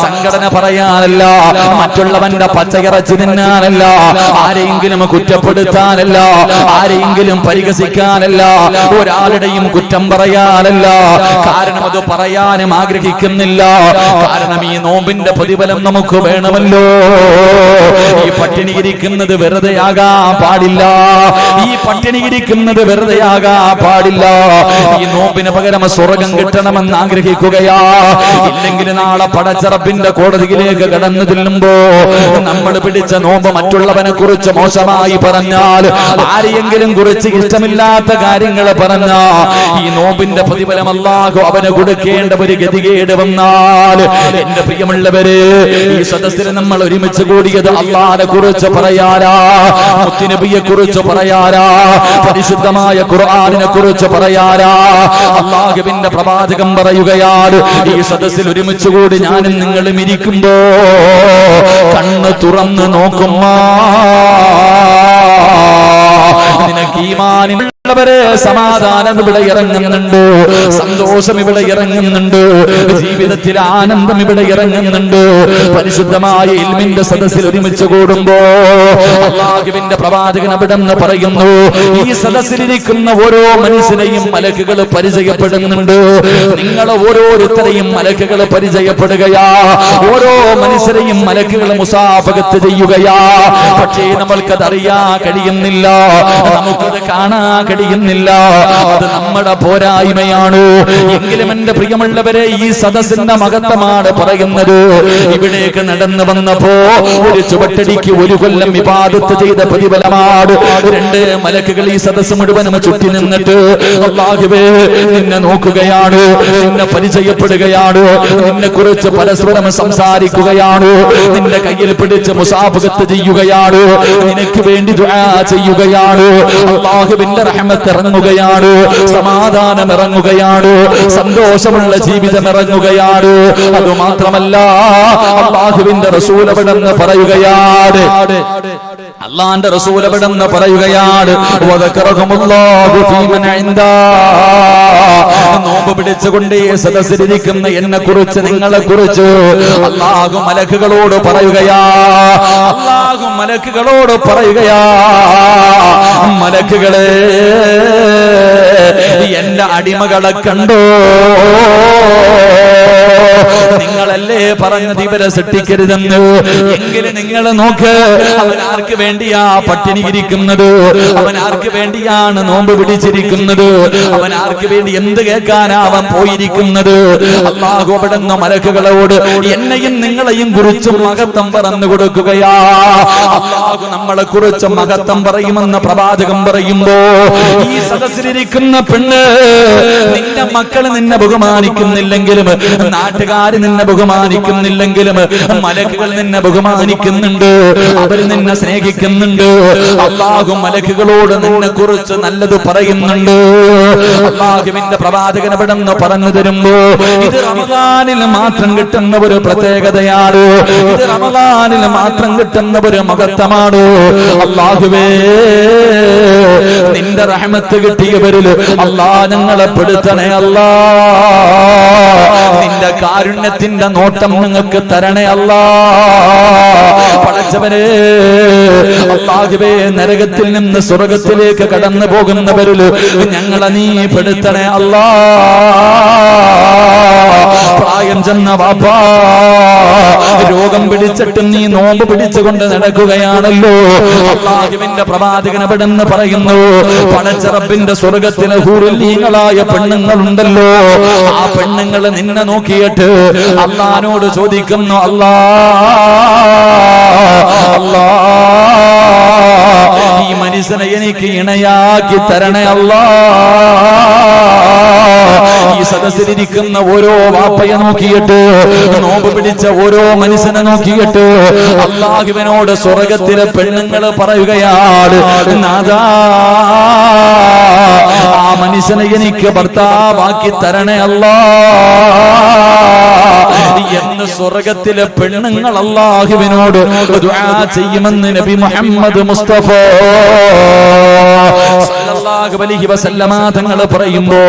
A: സംഘടന പറയാനല്ല, മറ്റുള്ളവന്റെ പച്ചയിറച്ചി തിന്നാനല്ല, ആരെയെങ്കിലും കുറ്റപ്പെടുത്താനല്ല, ആരെയെങ്കിലും പരിഹസിക്കാനല്ല, ഒരാളുടെയും കുറ്റം പറയാനല്ല. കാരണം അത് പറയാനും ആഗ്രഹിക്കുന്നില്ല. കാരണം ഈ നോമ്പിന്റെ പ്രതിഫലം നമുക്ക് വേണമല്ലോ. ഈ പട്ടിണിയിരിക്കുന്നത് വെറുതെയാകാൻ പാടില്ല. ഈ പട്ടിണിയിരിക്കുന്നത് വെറുതെയാകാൻ പാടില്ല. ഈ നോമ്പിന് പകരം സ്വർഗം കിട്ടണമെന്ന് ആഗ്രഹിക്കുകയാ. ഇല്ലെങ്കിൽ നാളെ പടച്ചറപ്പിന്റെ കോടതിയിലേക്ക് കടന്നു ചെല്ലുമ്പോ നമ്മൾ പിടിച്ച നോമ്പ് മറ്റുള്ളവനെ കുറിച്ച് മോശമായി പറഞ്ഞാൽ, ആരെയെങ്കിലും കുറിച്ച് ഇഷ്ടമില്ലാത്ത കാര്യങ്ങൾ പറഞ്ഞ ഈ നോമ്പിന്റെ പ്രതിഫലം അല്ലാഹു അവന് കൊടുക്കേണ്ട ഒരു ഗതികേട് വന്നാൽ, എന്റെ പ്രിയമുള്ളവര്, ഈ സദസ്സിൽ നമ്മൾ ഒരുമിച്ച് കൂടിയത് അല്ലാഹുവിനെ കുറിച്ച് പറയാനാ, മുത്തുനബിയെ കുറിച്ച് പറയാനാ, പരിശുദ്ധമായ ഖുർആനിനെ കുറിച്ച് പറയാനാ. അല്ലാഹുവിന്റെ പ്രവാചകൻ പറയുകയാണ്, ഈ സദസ്സിൽ ഒരുമിച്ച് കൂടി ഞാനും നിങ്ങളും ഇരിക്കുമ്പോ കണ്ണ് തുറന്ന് നോക്കുമ്പോ നിനക്ക് ഈമാനിൽ സമാധാനം ഇവിടെ ഇറങ്ങുന്നുണ്ട്, സന്തോഷം ഇവിടെ ഇറങ്ങുന്നുണ്ട്, ജീവിതത്തിൽ ആനന്ദം ഇവിടെ ഇറങ്ങുന്നുണ്ട്. പരിശുദ്ധമായ ഇൽമിന്റെ സദസ്സിൽ ഒരുമിച്ച് കൂടുമ്പോ അല്ലാഹുവിന്റെ പ്രവാചകൻ അവിടെ നിന്ന് പറയുന്നു, ഈ സദസ്സിലിരിക്കുന്ന ഓരോ മനുഷ്യനെയും മലക്കുകൾ പരിചയപ്പെടുന്നുണ്ട്. നിങ്ങൾ ഓരോരുത്തരെയും മലക്കുകൾ പരിചയപ്പെടുകയാ, ഓരോ മനുഷ്യരെയും മലക്കുകൾ മുസാഫഹത്ത് ചെയ്യുകയാ. പക്ഷേ നമ്മൾക്കത് അറിയാൻ കഴിയുന്നില്ല, നമുക്കത് കാണാൻ കഴിയുന്നില്ല. അത് നമ്മുടെ പോരായ്മയാണ്. എങ്കിലും എന്റെ പ്രിയമുള്ളവരെ, ഈ സദസ്സിന്റെ മഹത്വമാണ് പറയുന്നത്. ഇവിടേക്ക് നടന്നു വന്നപ്പോ ഒരു ചുവട്ടടിക്ക് ഒരു കൊല്ലം ഇബാദത്ത് ചെയ്ത പ്രതിഫലമാണ്. രണ്ട് മലക്കുകൾ ഈ സദസ്സ് മുഴുവനും ചുറ്റി നിന്നിട്ട് അല്ലാഹുവേ നിന്നെ നോക്കുകയാണ്, നിന്നെ പരിചയപ്പെടുകയാണ്, നിന്നെ കുറിച്ച് പരസ്പരം സംസാരിക്കുകയാണ്, നിന്റെ കയ്യിൽ പിടിച്ച് മുസാഫഹത്ത് ചെയ്യുകയാണ്, നിനക്ക് വേണ്ടി ദുആ ചെയ്യുകയാണ്. അല്ലാഹുവിന്റെ റഹ്മത്ത് ഇറങ്ങുകയാണ്, സമാധാനം ഇറങ്ങുകയാണ്, സന്തോഷമുള്ള ജീവിതം ഇറങ്ങുകയാണ്. അതുമാത്രമല്ല, അല്ലാഹുവിന്റെ റസൂൽ അവിടെന്ന് പറയുകയാണ്, അല്ലാഹുവിന്റെ റസൂൽ അവിടെന്ന് പറയുകയാണ്, വദക്കറഹുമുല്ലാഹു ഫീമൻ ഇൻദാ, നോമ്പ് പിടിച്ചുകൊണ്ട് സദസ്സിലിരിക്കുന്ന എന്നെ കുറിച്ച്, നിങ്ങളെ കുറിച്ച് അല്ലാഹു മലക്കുകളോട് പറയുകയാ, അല്ലാഹു മലക്കുകളോട് പറയുകയാ, മലക്കുകളെ എന്റെ അടിമകളെ കണ്ടോ, നിങ്ങളല്ലേ പറഞ്ഞത് ഇവരെ സൃഷ്ടിക്കരുതെന്ന്, എങ്കിലും നിങ്ങൾ നോക്ക്, അവൻ ആർക്ക് വേണ്ടിയാ പട്ടിണി ഇരിക്കുന്നത്, അവൻ ആർക്ക് വേണ്ടിയാണ് നോമ്പ് പിടിച്ചിരിക്കുന്നത്, അവൻ ആർക്ക് വേണ്ടി എന്ത് കേൾക്കാനാ അവൻ പോയിരിക്കുന്നത്. അല്ലാഹു അവിടുന്ന് മലക്കുകളോട് എന്നെയും നിങ്ങളെയും കുറിച്ച് മഹത്വം പറഞ്ഞു കൊടുക്കുകയാ. അല്ലാഹു നമ്മളെ കുറിച്ച് മഹത്വം പറയുമെന്ന് പ്രവാചകൻ പറയുമ്പോ, ഈ സദസ്സിലിരിക്കുന്ന പെണ്ണ്, നിന്റെ മക്കൾ നിന്നെ ബഹുമാനിക്കുന്നില്ലെങ്കിലും, നാട്ടുകാര് നിന്നെ ബഹുമാനിക്കുന്നില്ലെങ്കിലും, മലക്കുകൾ നിന്നെ ബഹുമാനിക്കുന്നുണ്ട്, അവർ നിന്നെ സ്നേഹിക്കുന്നുണ്ട്. അല്ലാഹു മലക്കുകളോട് നിന്നെ കുറിച്ച് നല്ലത് പറയുന്നുണ്ട്. അല്ലാഹുവിന്റെ പ്രവാചകൻ അവിടെ നിന്ന് പറഞ്ഞു തരുമ്പോ, ഇത് റമദാനിൽ മാത്രം കിട്ടുന്ന ഒരു പ്രത്യേകതയാണ്, ഇത് റമദാനിൽ മാത്രം കിട്ടുന്ന ഒരു മഹത്വമാണ്. അല്ലാഹുവേ, നിന്റെ റഹ്മത്ത് കിട്ടിയവരിൽ അല്ലാഹ് ഞങ്ങളെ പെടുത്തണേ അല്ലാ, നിന്റെ കാരുണ്യത്തിന്റെ നോട്ടം നിങ്ങൾക്ക് തരണേ അല്ലാ. പടച്ചവനെ, അല്ലാഹുവേ, നരകത്തിൽ നിന്ന് സ്വർഗത്തിലേക്ക് കടന്നു പോകുന്നവരിൽ ഞങ്ങളെ നീ പെടുത്തണേ അല്ലാ. പ്രായം ചെന്ന വാപ്പാ, രോഗം പിടിച്ചിട്ടും നീ നോമ്പ് പിടിച്ചുകൊണ്ട് നടക്കുകയാണല്ലോ. അല്ലാഹുവിന്റെ പ്രവാചകൻ അവിടെ നിന്ന് പറയുന്നു, പടച്ച റബ്ബിന്റെ സ്വർഗത്തിലെ ഹൂറുല്ലീങ്ങളായ പെണ്ണുങ്ങളുണ്ടല്ലോ, ആ പെണ്ണുങ്ങൾ നിന്നെ നോക്കിയിട്ട് അല്ലാഹുവിനോട് ചോദിക്കുന്നു, അല്ലാ, അല്ലാ, ഈ മനുഷ്യനെ എനിക്ക് ഇണയാക്കി തരണേ അല്ലാ. ഈ സദസ്സിലിരിക്കുന്ന ഓരോ വാപ്പയെ നോക്കിയിട്ട്, നോമ്പ് പിടിച്ച ഓരോ മനുഷ്യനെ നോക്കിയിട്ട് അല്ലാഹുവിനോട് സ്വർഗത്തിലെ പെണ്ണുങ്ങൾ പറയുകയാണ്, നാദാ, ആ മനുഷ്യനെ എനിക്ക് ഭർത്താവാക്കി തരണേ അല്ലാ എന്ന് സ്വർഗത്തിലെ പെണ്ണുങ്ങൾ അല്ലാഹുവിനോട് ദുആ ചെയ്യുമെന്ന് നബി മുഹമ്മദ് മുസ്തഫ സല്ലല്ലാഹു അലൈഹി വസല്ലമ തങ്ങൾ പറയുമ്പോ,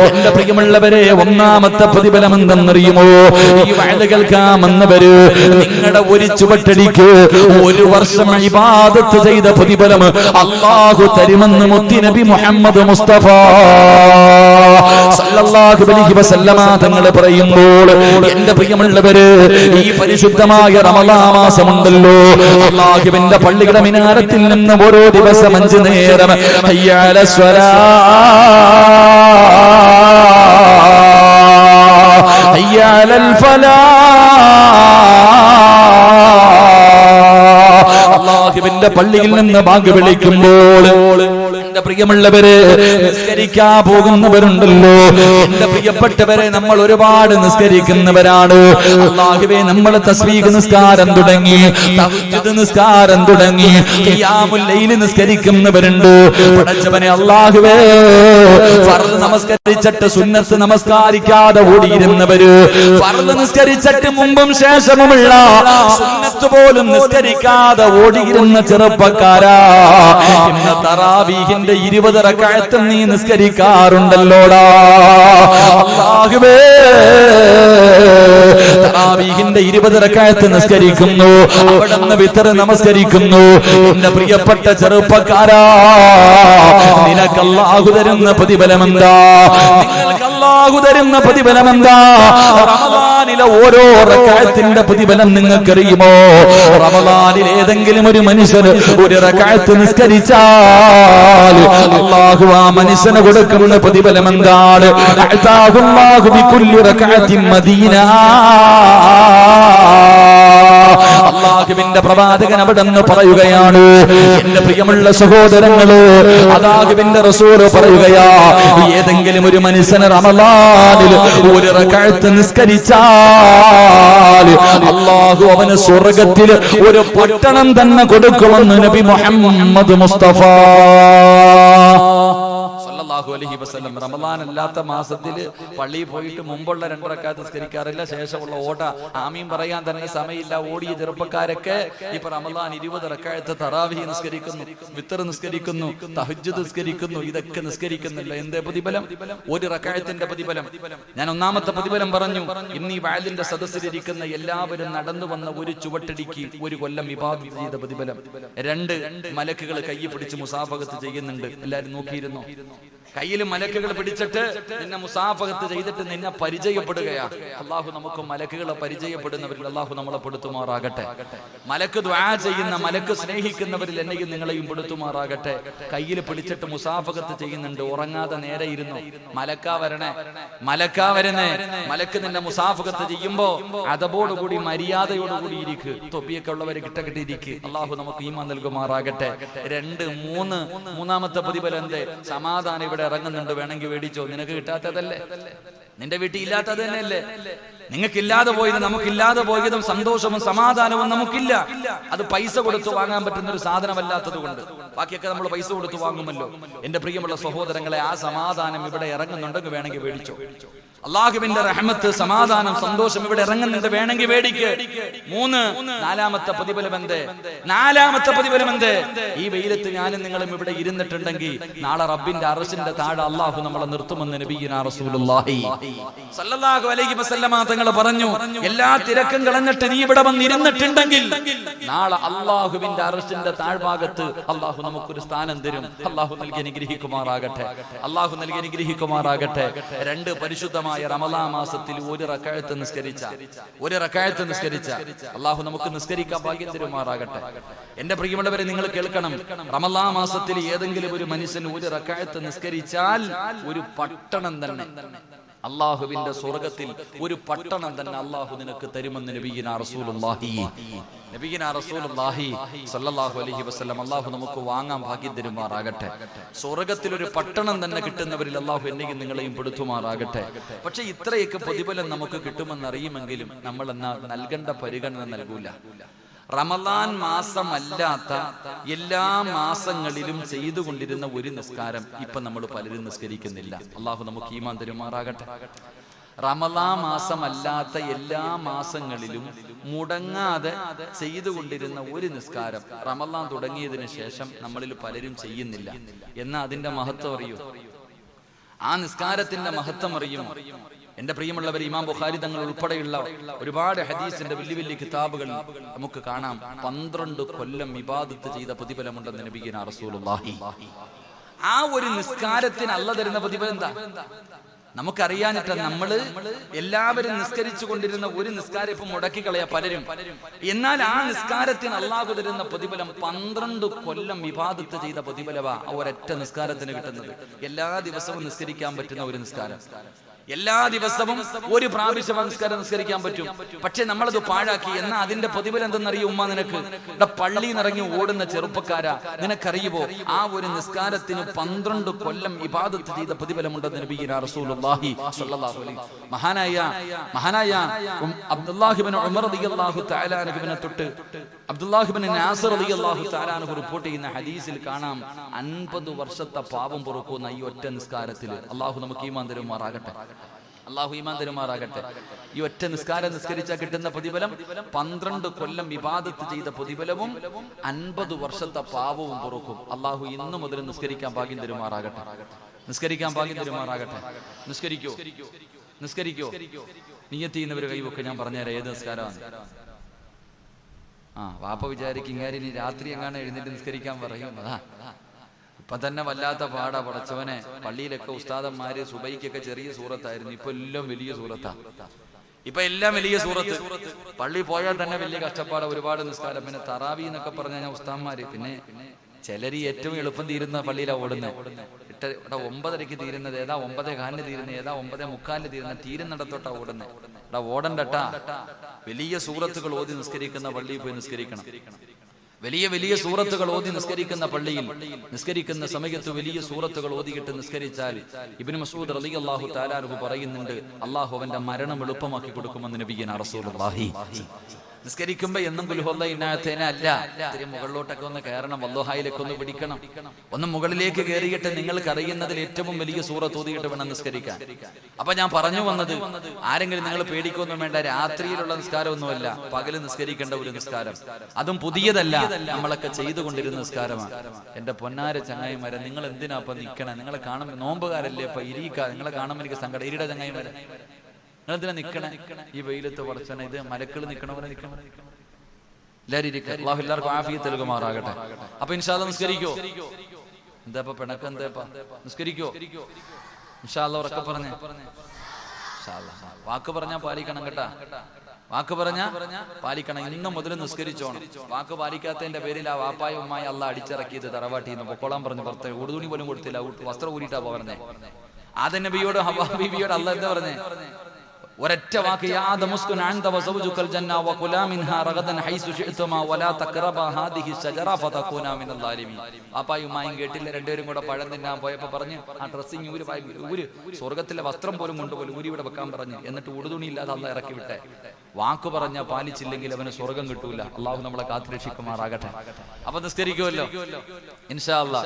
A: എന്റെ പ്രിയമുള്ളവരെ, ഒന്നാമത്തെ പ്രതിഫലം എന്തെന്നറിയുമോ? ഈ വഅദ് കേൾക്കാമെന്നവര് നിങ്ങളുടെ ഒരു ചുവട്ടടിക്ക് ഒരു വർഷം ഇബാദത്ത് ചെയ്ത പ്രതിഫലം അല്ലാഹു തരുമെന്ന് മുത്തി നബി മുഹമ്മദ് മുസ്തഫ സല്ലല്ലാഹു അലൈഹി വസല്ലമ തങ്ങൾ പറയുമ്പോൾ എന്റെ പ്രിയമുള്ളവര് ഈ പരിശുദ്ധമായ റമളാൻ മാസമുണ്ടല്ലോ അല്ലാഹുവിന്റെ പള്ളിയുടെ മിനാരത്തിൽ നിന്ന് ഓരോ ദിവസം 5 നേരം ഹയ്യ അലസ് സ്വലാഹ് ഹയ്യ അലൽ ഫലാഹ് അല്ലാഹുവിന്റെ പള്ളിയിൽ നിന്ന് ബാങ്ക് വിളിക്കുമ്പോൾ എന്റെ പ്രിയമുള്ളവരെ നിസ്കരിക്കാൻ പോകുന്നവരുണ്ടല്ലോ എന്റെ പ്രിയപ്പെട്ടവരെ നമ്മൾ ഒരുപാട് നിസ്കരിക്കുന്നവരാണ് അല്ലാഹുവേ നമ്മൾ തസ്ബീഹ് നിസ്കാരം തുടങ്ങി തഹജ്ജുദ് നിസ്കാരം തുടങ്ങി ഖിയാമുൽ ലൈൽ നിസ്കരിക്കുന്നവരുണ്ട് പടച്ചവനെ അല്ലാഹുവേ ഫർദ് നമസ്കരിച്ചിട്ട് സുന്നത്ത് നമസ്കാരിക്കാതെ ഓടിയിരുന്നവര് ഫർദ് നിസ്കരിച്ചിട്ട് മുമ്പും ശേഷമുള്ള സുന്നത്ത് പോലും നിസ്കരിക്കാതെ ഓടിയിരുന്ന ചെറുപ്പക്കാരാ ഇന്ന് തറാവീഹിന്റെ 20 റക്അത്ത് നീ നിസ്കരിക്കാറുണ്ടല്ലോടാ അല്ലാഹുവേ തറാവീഹിന്റെ 20 റക്അത്ത് നിസ്കരിക്കുന്നു അവിടുന്ന് വിത്ർ നമസ്കരിക്കുന്നു എന്റെ പ്രിയപ്പെട്ട ചെറുപ്പക്കാരാ നിനക്ക് അല്ലാഹു തരുന്ന പ്രതിഫലമെന്താ നിങ്ങൾക്ക് അല്ലാഹു തരുന്ന പ്രതിഫലമെന്താ റമളാനിലെ ഓരോ റക്അത്തിന്റെ പ്രതിഫലം നിങ്ങൾക്കറിയുമോ റമളാനിൽ ഏതെങ്കിലും ഒരു മനുഷ്യൻ ഒരു റക്അത്ത് നിസ്കരിച്ചാൽ അല്ലാഹു ആ മനുഷ്യന് കൊടുക്കുന്ന പ്രതിഫലം എന്താണ് അഅതാഹുല്ലാഹു ബികുല്ലി റക്അത്തിൻ മദീന അല്ലാഹുവിന്റെ പ്രവാചകൻ അവിടെന്ന് പറയുകയാണ് എന്റെ പ്രിയമുള്ള സഹോദരങ്ങളെ അല്ലാഹുവിന്റെ റസൂൽ പറയുകയാ ഏതെങ്കിലും ഒരു മനുഷ്യന് റമളാനിൽ ഒരു റക്അത്ത് നിസ്കരിച്ചാൽ അല്ലാഹു അവന് സ്വർഗ്ഗത്തിൽ ഒരു പട്ടണം തന്നെ കൊടുക്കുമെന്ന് നബി മുഹമ്മദ് മുസ്തഫ സല്ലല്ലാഹു അലൈഹി വസല്ലം. റമളാൻ അല്ലാത്ത മാസത്തിൽ പള്ളിയിൽ പോയിട്ട് മുമ്പുള്ള 2 റക്അത്ത് നിസ്കരിക്കാറില്ല, ശേഷമുള്ള ഓട ആമീൻ പറയാൻ തന്നെ സമയമില്ല ഓടിയ ചെറുപ്പക്കാരൊക്കെ ഇപ്പൊ റമളാൻ 20 റക്അത്ത് തറാവീഹ് നിസ്കരിക്കുന്നു, വിത്ർ നിസ്കരിക്കുന്നു, തഹജ്ജുദ് നിസ്കരിക്കുന്നു. ഇതൊക്കെ നിസ്കരിക്കുന്നില്ല. എന്തേ പ്രതിഫലം? ഒരു റക്അത്തിന്റെ പ്രതിഫലം. ഞാൻ ഒന്നാമത്തെ പ്രതിഫലം പറഞ്ഞു. ഇന്ന് ഈ വഅലിന്റെ സദസ്സിലിരിക്കുന്ന എല്ലാവരും നടന്നു വന്ന ഒരു ചുവട്ടടിക്ക് ഒരു കൊല്ലം ഇബാദത്ത് ചെയ്ത പ്രതിഫലം. 2 മലക്കുകൾ കൈ പിടിച്ച് മുസാഫഹത്ത് ചെയ്യുന്നുണ്ട്. എല്ലാവരും നോക്കിയിരുന്നു. കയ്യിൽ മലക്കുകൾ പിടിച്ചിട്ട് നിന്നെ മുസാഫഹത്ത് ചെയ്തിട്ട് നിന്നെ പരിചയപ്പെടുകയാ. അല്ലാഹു നമുക്ക് മലക്കുകളെ പരിചയപ്പെടുന്നവരിൽ അല്ലാഹു നമ്മളെ പെടുത്തുമാറാകട്ടെ. മലക്ക് ദുആ ചെയ്യുന്ന, മലക്ക് സ്നേഹിക്കുന്നവരിൽ എന്നെയും നിങ്ങളെയും പെടുത്തുമാറാകട്ടെ. കയ്യിൽ പിടിച്ചിട്ട് മുസാഫഹത്ത് ചെയ്യുന്നുണ്ട്. ഉറങ്ങാതെ നേരെ ഇരുന്നു. മലക്കാ വരണേ, മലക്കാ വരുന്നേ. മലക്ക് നിന്നെ മുസാഫഹത്ത് ചെയ്യുമ്പോ അതബോടുകൂടി മര്യാദയോടുകൂടി ഇരിക്ക്. തൊപ്പിയൊക്കെ ഉള്ളവര് കിട്ടക്കിട്ടിരിക്ക്. അല്ലാഹു നമുക്ക് ഈമാൻ നൽകുമാറാകട്ടെ. 2, 3 മൂന്നാമത്തെ പ്രതിഫലം എന്തേ? സമാധാനം ഇവിടെ ഇറങ്ങുന്നുണ്ട്, വേണമെങ്കിൽ മേടിച്ചോ. നിനക്ക് കിട്ടാത്തതല്ലേ, നിന്റെ വീട്ടിൽ ഇല്ലാത്തത് തന്നെയല്ലേ. നിങ്ങൾക്കില്ലാതെ പോയത് നമുക്കില്ലാതെ പോയതും സന്തോഷവും സമാധാനവും നമുക്കില്ല. അത് പൈസ കൊടുത്ത് വാങ്ങാൻ പറ്റുന്ന ഒരു സാധനമല്ലാത്തത് കൊണ്ട്. ബാക്കിയൊക്കെ നമ്മൾ പൈസ കൊടുത്ത് വാങ്ങുമല്ലോ. എന്റെ പ്രിയമുള്ള സഹോദരങ്ങളെ, ആ സമാധാനം ഇവിടെ ഇറങ്ങുന്നുണ്ടെങ്കിൽ വേണമെങ്കിൽ മേടിച്ചോ. അല്ലാഹുവിന്റെ റഹ്മത്ത്, സമാധാനം, സന്തോഷം ഇവിടെ ഇറങ്ങുന്നുണ്ട്, വേണമെങ്കിൽ മേടിക്ക്. 3 നാലാമത്തെ പ്രതിഫലം എന്തേ? നാലാമത്തെ പ്രതിഫലം എന്തേ? ഈ വെയിലത്ത് ഞാനും നിങ്ങളും ഇവിടെ ഇരുന്നിട്ടുണ്ടെങ്കിൽ നാളെ റബ്ബിന്റെ അർശിന്റെ താഴെ അല്ലാഹു നമ്മളെ നിർത്തുമെന്ന് നബിയുനാ റസൂലുള്ളാഹി സല്ലല്ലാഹു അലൈഹി വസല്ലമ തങ്ങൾ പറഞ്ഞു. എല്ലാ തിരക്കും കളഞ്ഞിട്ട് നീ ഇവിടെ വന്നിരുന്നിട്ടുണ്ടെങ്കിൽ നാളെ അല്ലാഹുവിന്റെ അർശിന്റെ താഴ്ഭാഗത്ത് അല്ലാഹു നമുക്കൊരു സ്ഥാനം തരും. അല്ലാഹു നൽകി അനുഗ്രഹിക്കുമാറാകട്ടെ. അല്ലാഹു നൽകി അനുഗ്രഹിക്കുമാറാകട്ടെ. 2 പരിശുദ്ധമായ റമളാൻ മാസത്തിൽ ഒരു റക്അത്ത് നിസ്കരിച്ച അല്ലാഹു നമുക്ക് നിസ്കരിക്കാൻ ഭാഗ്യം തരുമാറാകട്ടെ. എന്റെ പ്രിയമുള്ളവരെ, നിങ്ങൾ കേൾക്കണം. റമളാൻ മാസത്തിൽ ഏതെങ്കിലും ഒരു മനുഷ്യൻ ഒരു റക്അത്ത് നിസ്കരിച്ചാൽ ഒരു പട്ടണം തന്നെ, അല്ലാഹുവിന്റെ സ്വർഗ്ഗത്തിൽ ഒരു പട്ടണം തന്നെ അല്ലാഹു നിനക്ക് തരുമെന്ന് നബിയുനാ റസൂലുള്ളാഹി സ്വല്ലല്ലാഹു അലൈഹി വസല്ലം. അല്ലാഹു നമുക്ക് വാങ്ങാൻ ഭാഗ്യം തരുമാറാകട്ടെ. സ്വർഗ്ഗത്തിൽ ഒരു പട്ടണം തന്നെ കിട്ടുന്നവരിൽ അല്ലാഹു എന്നെയും നിങ്ങളെയും പെടുത്തുമാറാകട്ടെ. പക്ഷെ ഇത്രയൊക്കെ പ്രതിഫലം നമുക്ക് കിട്ടുമെന്നറിയുമെങ്കിലും നമ്മൾ എന്നാ നൽകേണ്ട പരിഗണന നൽകൂല. റമളാൻ മാസമല്ലാത്ത എല്ലാ മാസങ്ങളിലും ചെയ്തുകൊണ്ടിരുന്ന ഒരു നിസ്കാരം ഇപ്പൊ നമ്മൾ പലരും നിസ്കരിക്കുന്നില്ല. അല്ലാഹു നമുക്ക് ഈമാൻ തരുമാറാകട്ടെ. റമളാൻ മാസമല്ലാത്ത എല്ലാ മാസങ്ങളിലും മുടങ്ങാതെ ചെയ്തുകൊണ്ടിരുന്ന ഒരു നിസ്കാരം റമളാൻ തുടങ്ങിയതിനു ശേഷം നമ്മളിൽ പലരും ചെയ്യുന്നില്ല. എന്നാൽ അതിന്റെ മഹത്വം അറിയൂ? ആ നിസ്കാരത്തിന്റെ മഹത്വം അറിയും? എന്റെ പ്രിയമുള്ളവർ, ഇമാം ബുഖാരി തങ്ങൾ ഉൾപ്പെടെയുള്ള ഒരുപാട് ഹദീസിന്റെ വലിയ വലിയ കിതാബുകൾ നമുക്ക് കാണാം. 12 കൊല്ലം ഇബാദത്ത് ചെയ്ത പ്രതിഫലമുണ്ടെന്ന് നബിയുനാ റസൂലുള്ളാഹി. ആ ഒരു നിസ്കാരത്തിന് അള്ളാഹു തരുന്ന പ്രതിഫലം എന്താ? നമുക്കറിയാനിട്ട് നമ്മള് എല്ലാവരും നിസ്കരിച്ചു കൊണ്ടിരുന്ന ഒരു നിസ്കാരം ഇപ്പൊ മുടക്കി കളയാ പലരും. എന്നാൽ ആ നിസ്കാരത്തിന് അള്ളാഹു തരുന്ന പ്രതിഫലം 12 കൊല്ലം ഇബാദത്ത് ചെയ്ത പ്രതിഫലവാ ആ ഒരൊറ്റ നിസ്കാരത്തിന് കിട്ടുന്നത്. എല്ലാ ദിവസവും നിസ്കരിക്കാൻ പറ്റുന്ന ഒരു നിസ്കാരം, എല്ലാ ദിവസവും ഒരു പ്രാവശ്യം നിസ്കാരം നിസ്കരിക്കാൻ പറ്റും. പക്ഷെ നമ്മളത് പാഴാക്കി. എന്നാ അതിന്റെ പ്രതിഫലം എന്തെന്നറിയോ ഉമ്മ നിനക്ക്? ഇവിടെ പള്ളിയിൽ നിറങ്ങി ഓടുന്ന ചെറുപ്പക്കാരാ, നിനക്കറിയുമോ ആ ഒരു നിസ്കാരത്തിന് 12 കൊല്ലം ഇബാദത്ത് ചെയ്ത പ്രതിഫലമുണ്ടെന്ന് നബിയുനാ റസൂലുള്ളാഹി സ്വല്ലല്ലാഹു അലൈഹി വസല്ലം. മഹാനായ അബ്ദുല്ലാഹി ഇബ്നു ഉമർ റളിയല്ലാഹു തആല അൻഹുവിനെ തൊട്ട് അബ്ദുല്ലാഹി ഇബ്നു നാസിർ റളിയല്ലാഹു തആല അൻഹു റിപ്പോർട്ട് ചെയ്യുന്ന ഹദീസിൽ കാണാം 50 വർഷത്തെ പാപം പൊറുക്കുന്ന ഈ ഒറ്റ നിസ്കാരത്തിൽ. അല്ലാഹു നമുക്ക് ഈമാൻ തരുമാറാകട്ടെ. അല്ലാഹു ഈമാൻ തരുമാറാകട്ടെ. ഈ ഒറ്റ നിസ്കാരം നിസ്കരിച്ചാൽ കിട്ടുന്ന പ്രതിഫലം 12 കൊല്ലം ഇബാദത്ത് ചെയ്ത പ്രതിഫലവും 50 വർഷത്തെ പാപവും പൊറുക്കും. അല്ലാഹു ഇന്നു മുതൽ നിസ്കരിക്കാൻ ഭാഗ്യം തരുമാറാകട്ടെ. നിസ്കരിക്കാൻ ഭാഗ്യം തരുമാറാകട്ടെ. നിസ്കരിക്കോ നിയ്യത്ത് ചെയ്യുന്നവര് കൈവൊക്കെ ഞാൻ പറഞ്ഞുതരാം ഏത് നിസ്കാരമാണ്. വാപ്പ വിചാരിക്കും ഇങ്ങാരി രാത്രി എങ്ങാണ് എഴുന്നേറ്റ് നിസ്കരിക്കാൻ പറയും. ഇപ്പൊ തന്നെ വല്ലാത്ത പാടാ പടച്ചവനെ. പള്ളിയിലൊക്കെ ഉസ്താദന്മാര് സുബൈക്കൊക്കെ ചെറിയ സൂറത്തായിരുന്നു, ഇപ്പൊ എല്ലാം വലിയ സൂറത്താ. പള്ളി പോയാൽ തന്നെ വലിയ കഷ്ടപ്പാടാ, ഒരുപാട് നിസ്കാരം. പിന്നെ തറാവി എന്നൊക്കെ പറഞ്ഞ ഉസ്താദ്മാര്, പിന്നെ ചിലര് ഏറ്റവും എളുപ്പം തീരുന്ന പള്ളിയിലാ ഓടുന്നത്. 9:30 തീരുന്നത് ഏതാ, 9:15 തീരുന്നത് ഏതാ, 9:45 തീരുന്ന തീരുന്നിടത്തോട്ടാ ഓടുന്നത്. ഓടണ്ടട്ടാ. വലിയ സൂറത്തുകൾ ഓതി നിസ്കരിക്കുന്ന പള്ളിയിൽ പോയി നിസ്കരിക്കണം. വലിയ സൂറത്തുകൾ ഓതി നിസ്കരിക്കുന്ന പള്ളിയിൽ നിസ്കരിക്കുന്ന സമയത്ത് വലിയ സൂറത്തുകൾ ഓതിയിട്ട് നിസ്കരിച്ചാൽ ഇബ്നു മസ്ഊദ് റളിയല്ലാഹു തആല അൻഹു പറയുന്നുണ്ട്, അല്ലാഹു അവന്റെ മരണം എളുപ്പമാക്കി കൊടുക്കുമെന്ന് നബിയുനാ റസൂലുള്ളാഹി. നിസ്കരിക്കുമ്പോ എന്നും കുൽഹുവല്ലാഹു ഇന്നാഅതൈന അല്ല, ഇത്തിരി മുകളിലോട്ടൊക്കെ ഒന്ന് കയറണം, വല്ലുഹായിലേക്ക് ഒന്ന് പിടിക്കണം. ഒന്ന് മുകളിലേക്ക് കയറിയിട്ട് നിങ്ങൾക്ക് അറിയുന്നതിൽ ഏറ്റവും വലിയ സൂറത്ത് ഓതിയിട്ട് വേണം നിസ്കരിക്കാൻ. അപ്പൊ ഞാൻ പറഞ്ഞു വന്നത്, ആരെങ്കിലും നിങ്ങൾ പേടിക്കൊന്നും വേണ്ട, രാത്രിയിലുള്ള നിസ്കാരമൊന്നുമല്ല, പകല് നിസ്കരിക്കേണ്ട ഒരു നിസ്കാരം. അതും പുതിയതല്ല, നമ്മളൊക്കെ ചെയ്തുകൊണ്ടിരുന്ന നിസ്കാരമാണ്. എന്റെ പൊന്നാര ചങ്ങായിമാരെ, നിങ്ങൾ എന്തിനാ അപ്പൊ നിൽക്കണേ? നിങ്ങളെ കാണുമ്പോൾ നോമ്പുകാരല്ലേ ഇപ്പൊ ഇരിക്കാ, നിങ്ങളെ കാണുമ്പോൾ എനിക്ക് സങ്കടം. ഇരിയുടെ ചങ്ങായിമാരെ, നിങ്ങളെന്തിനാ നിക്കണേ ഈ വെയിലത്ത്? പടച്ചനെ, ഇത് മലക്കൾ നിക്കണവരെ നിൽക്കണം. എല്ലാവരും ഇരിക്കുക. അല്ലാഹു എല്ലാവർക്കും ആഫിയത്ത് നൽകുമാറാകട്ടെ. അപ്പൊ ഇൻഷാ അല്ലാഹ് നിസ്കരിക്കോ? എന്താ പിണക്കം? എന്താ നിസ്കരിക്കോ? ഇൻഷാ അല്ലാഹ് ഉറക്കെ പറഞ്ഞേ. വാക്ക് പറഞ്ഞാ പാലിക്കണം കേട്ടാ. വാക്ക് പറഞ്ഞാ പാലിക്കണം. ഇന്ന് മുതൽ നിസ്കരിച്ചോണം. വാക്ക് പാലിക്കാത്തതിന്റെ പേരിൽ ആ വാപ്പായ ഉമ്മായി അള്ളാഹ് അടിച്ചിറക്കിയത് തറവാട്ടിന്ന് പൊക്കോളാൻ പറഞ്ഞു. പുറത്ത് ഉടുതുണി പോലും കൊടുത്തില്ല, വസ്ത്രം ഊരിട്ടാ പറഞ്ഞേ. ആദം നബിയോട് ഹവ്വാ ബീവിയോട് അള്ളാഹ് എന്താ പറഞ്ഞേ? ഒരൊറ്റ വാക്ക്, യാ ആദം ഉസ്കുൻ അൻത വസൗജുകൽ ജന്ന വകുലാ മിൻഹാ റഗദൻ ഹൈസു ശിഅ്തുമാ വലാ തഖറബാ ഹാദിഹി ശജറ ഫതകൂനാ മിനൽ ളാലിമീൻ. വാപ്പായും ഉമ്മായും കേട്ടില്ല. രണ്ടുപേരും കൂടെ പഴം തിന്നാൻ പോയപ്പോ പറഞ്ഞു, ആ ഡ്രസ്സിങ് ഊര്, സ്വർഗത്തിലെ വസ്ത്രം പോലും കൊണ്ടുപോലും ഊരി ഇവിടെ വെക്കാൻ പറഞ്ഞു. എന്നിട്ട് ഉടുതുണി ഇല്ലാതെ അള്ളാഹ് ഇറക്കി വിട്ടെ. വാക്ക് പറഞ്ഞ പാലിച്ചില്ലെങ്കിൽ അവന് സ്വർഗം കിട്ടൂല. അള്ളാഹു നമ്മളെ കാത്തുരക്ഷിക്കുമാറാകട്ടെ. അപ്പൊ നിസ്കരിക്കുമല്ലോ ഇൻഷാ അല്ലാഹ്.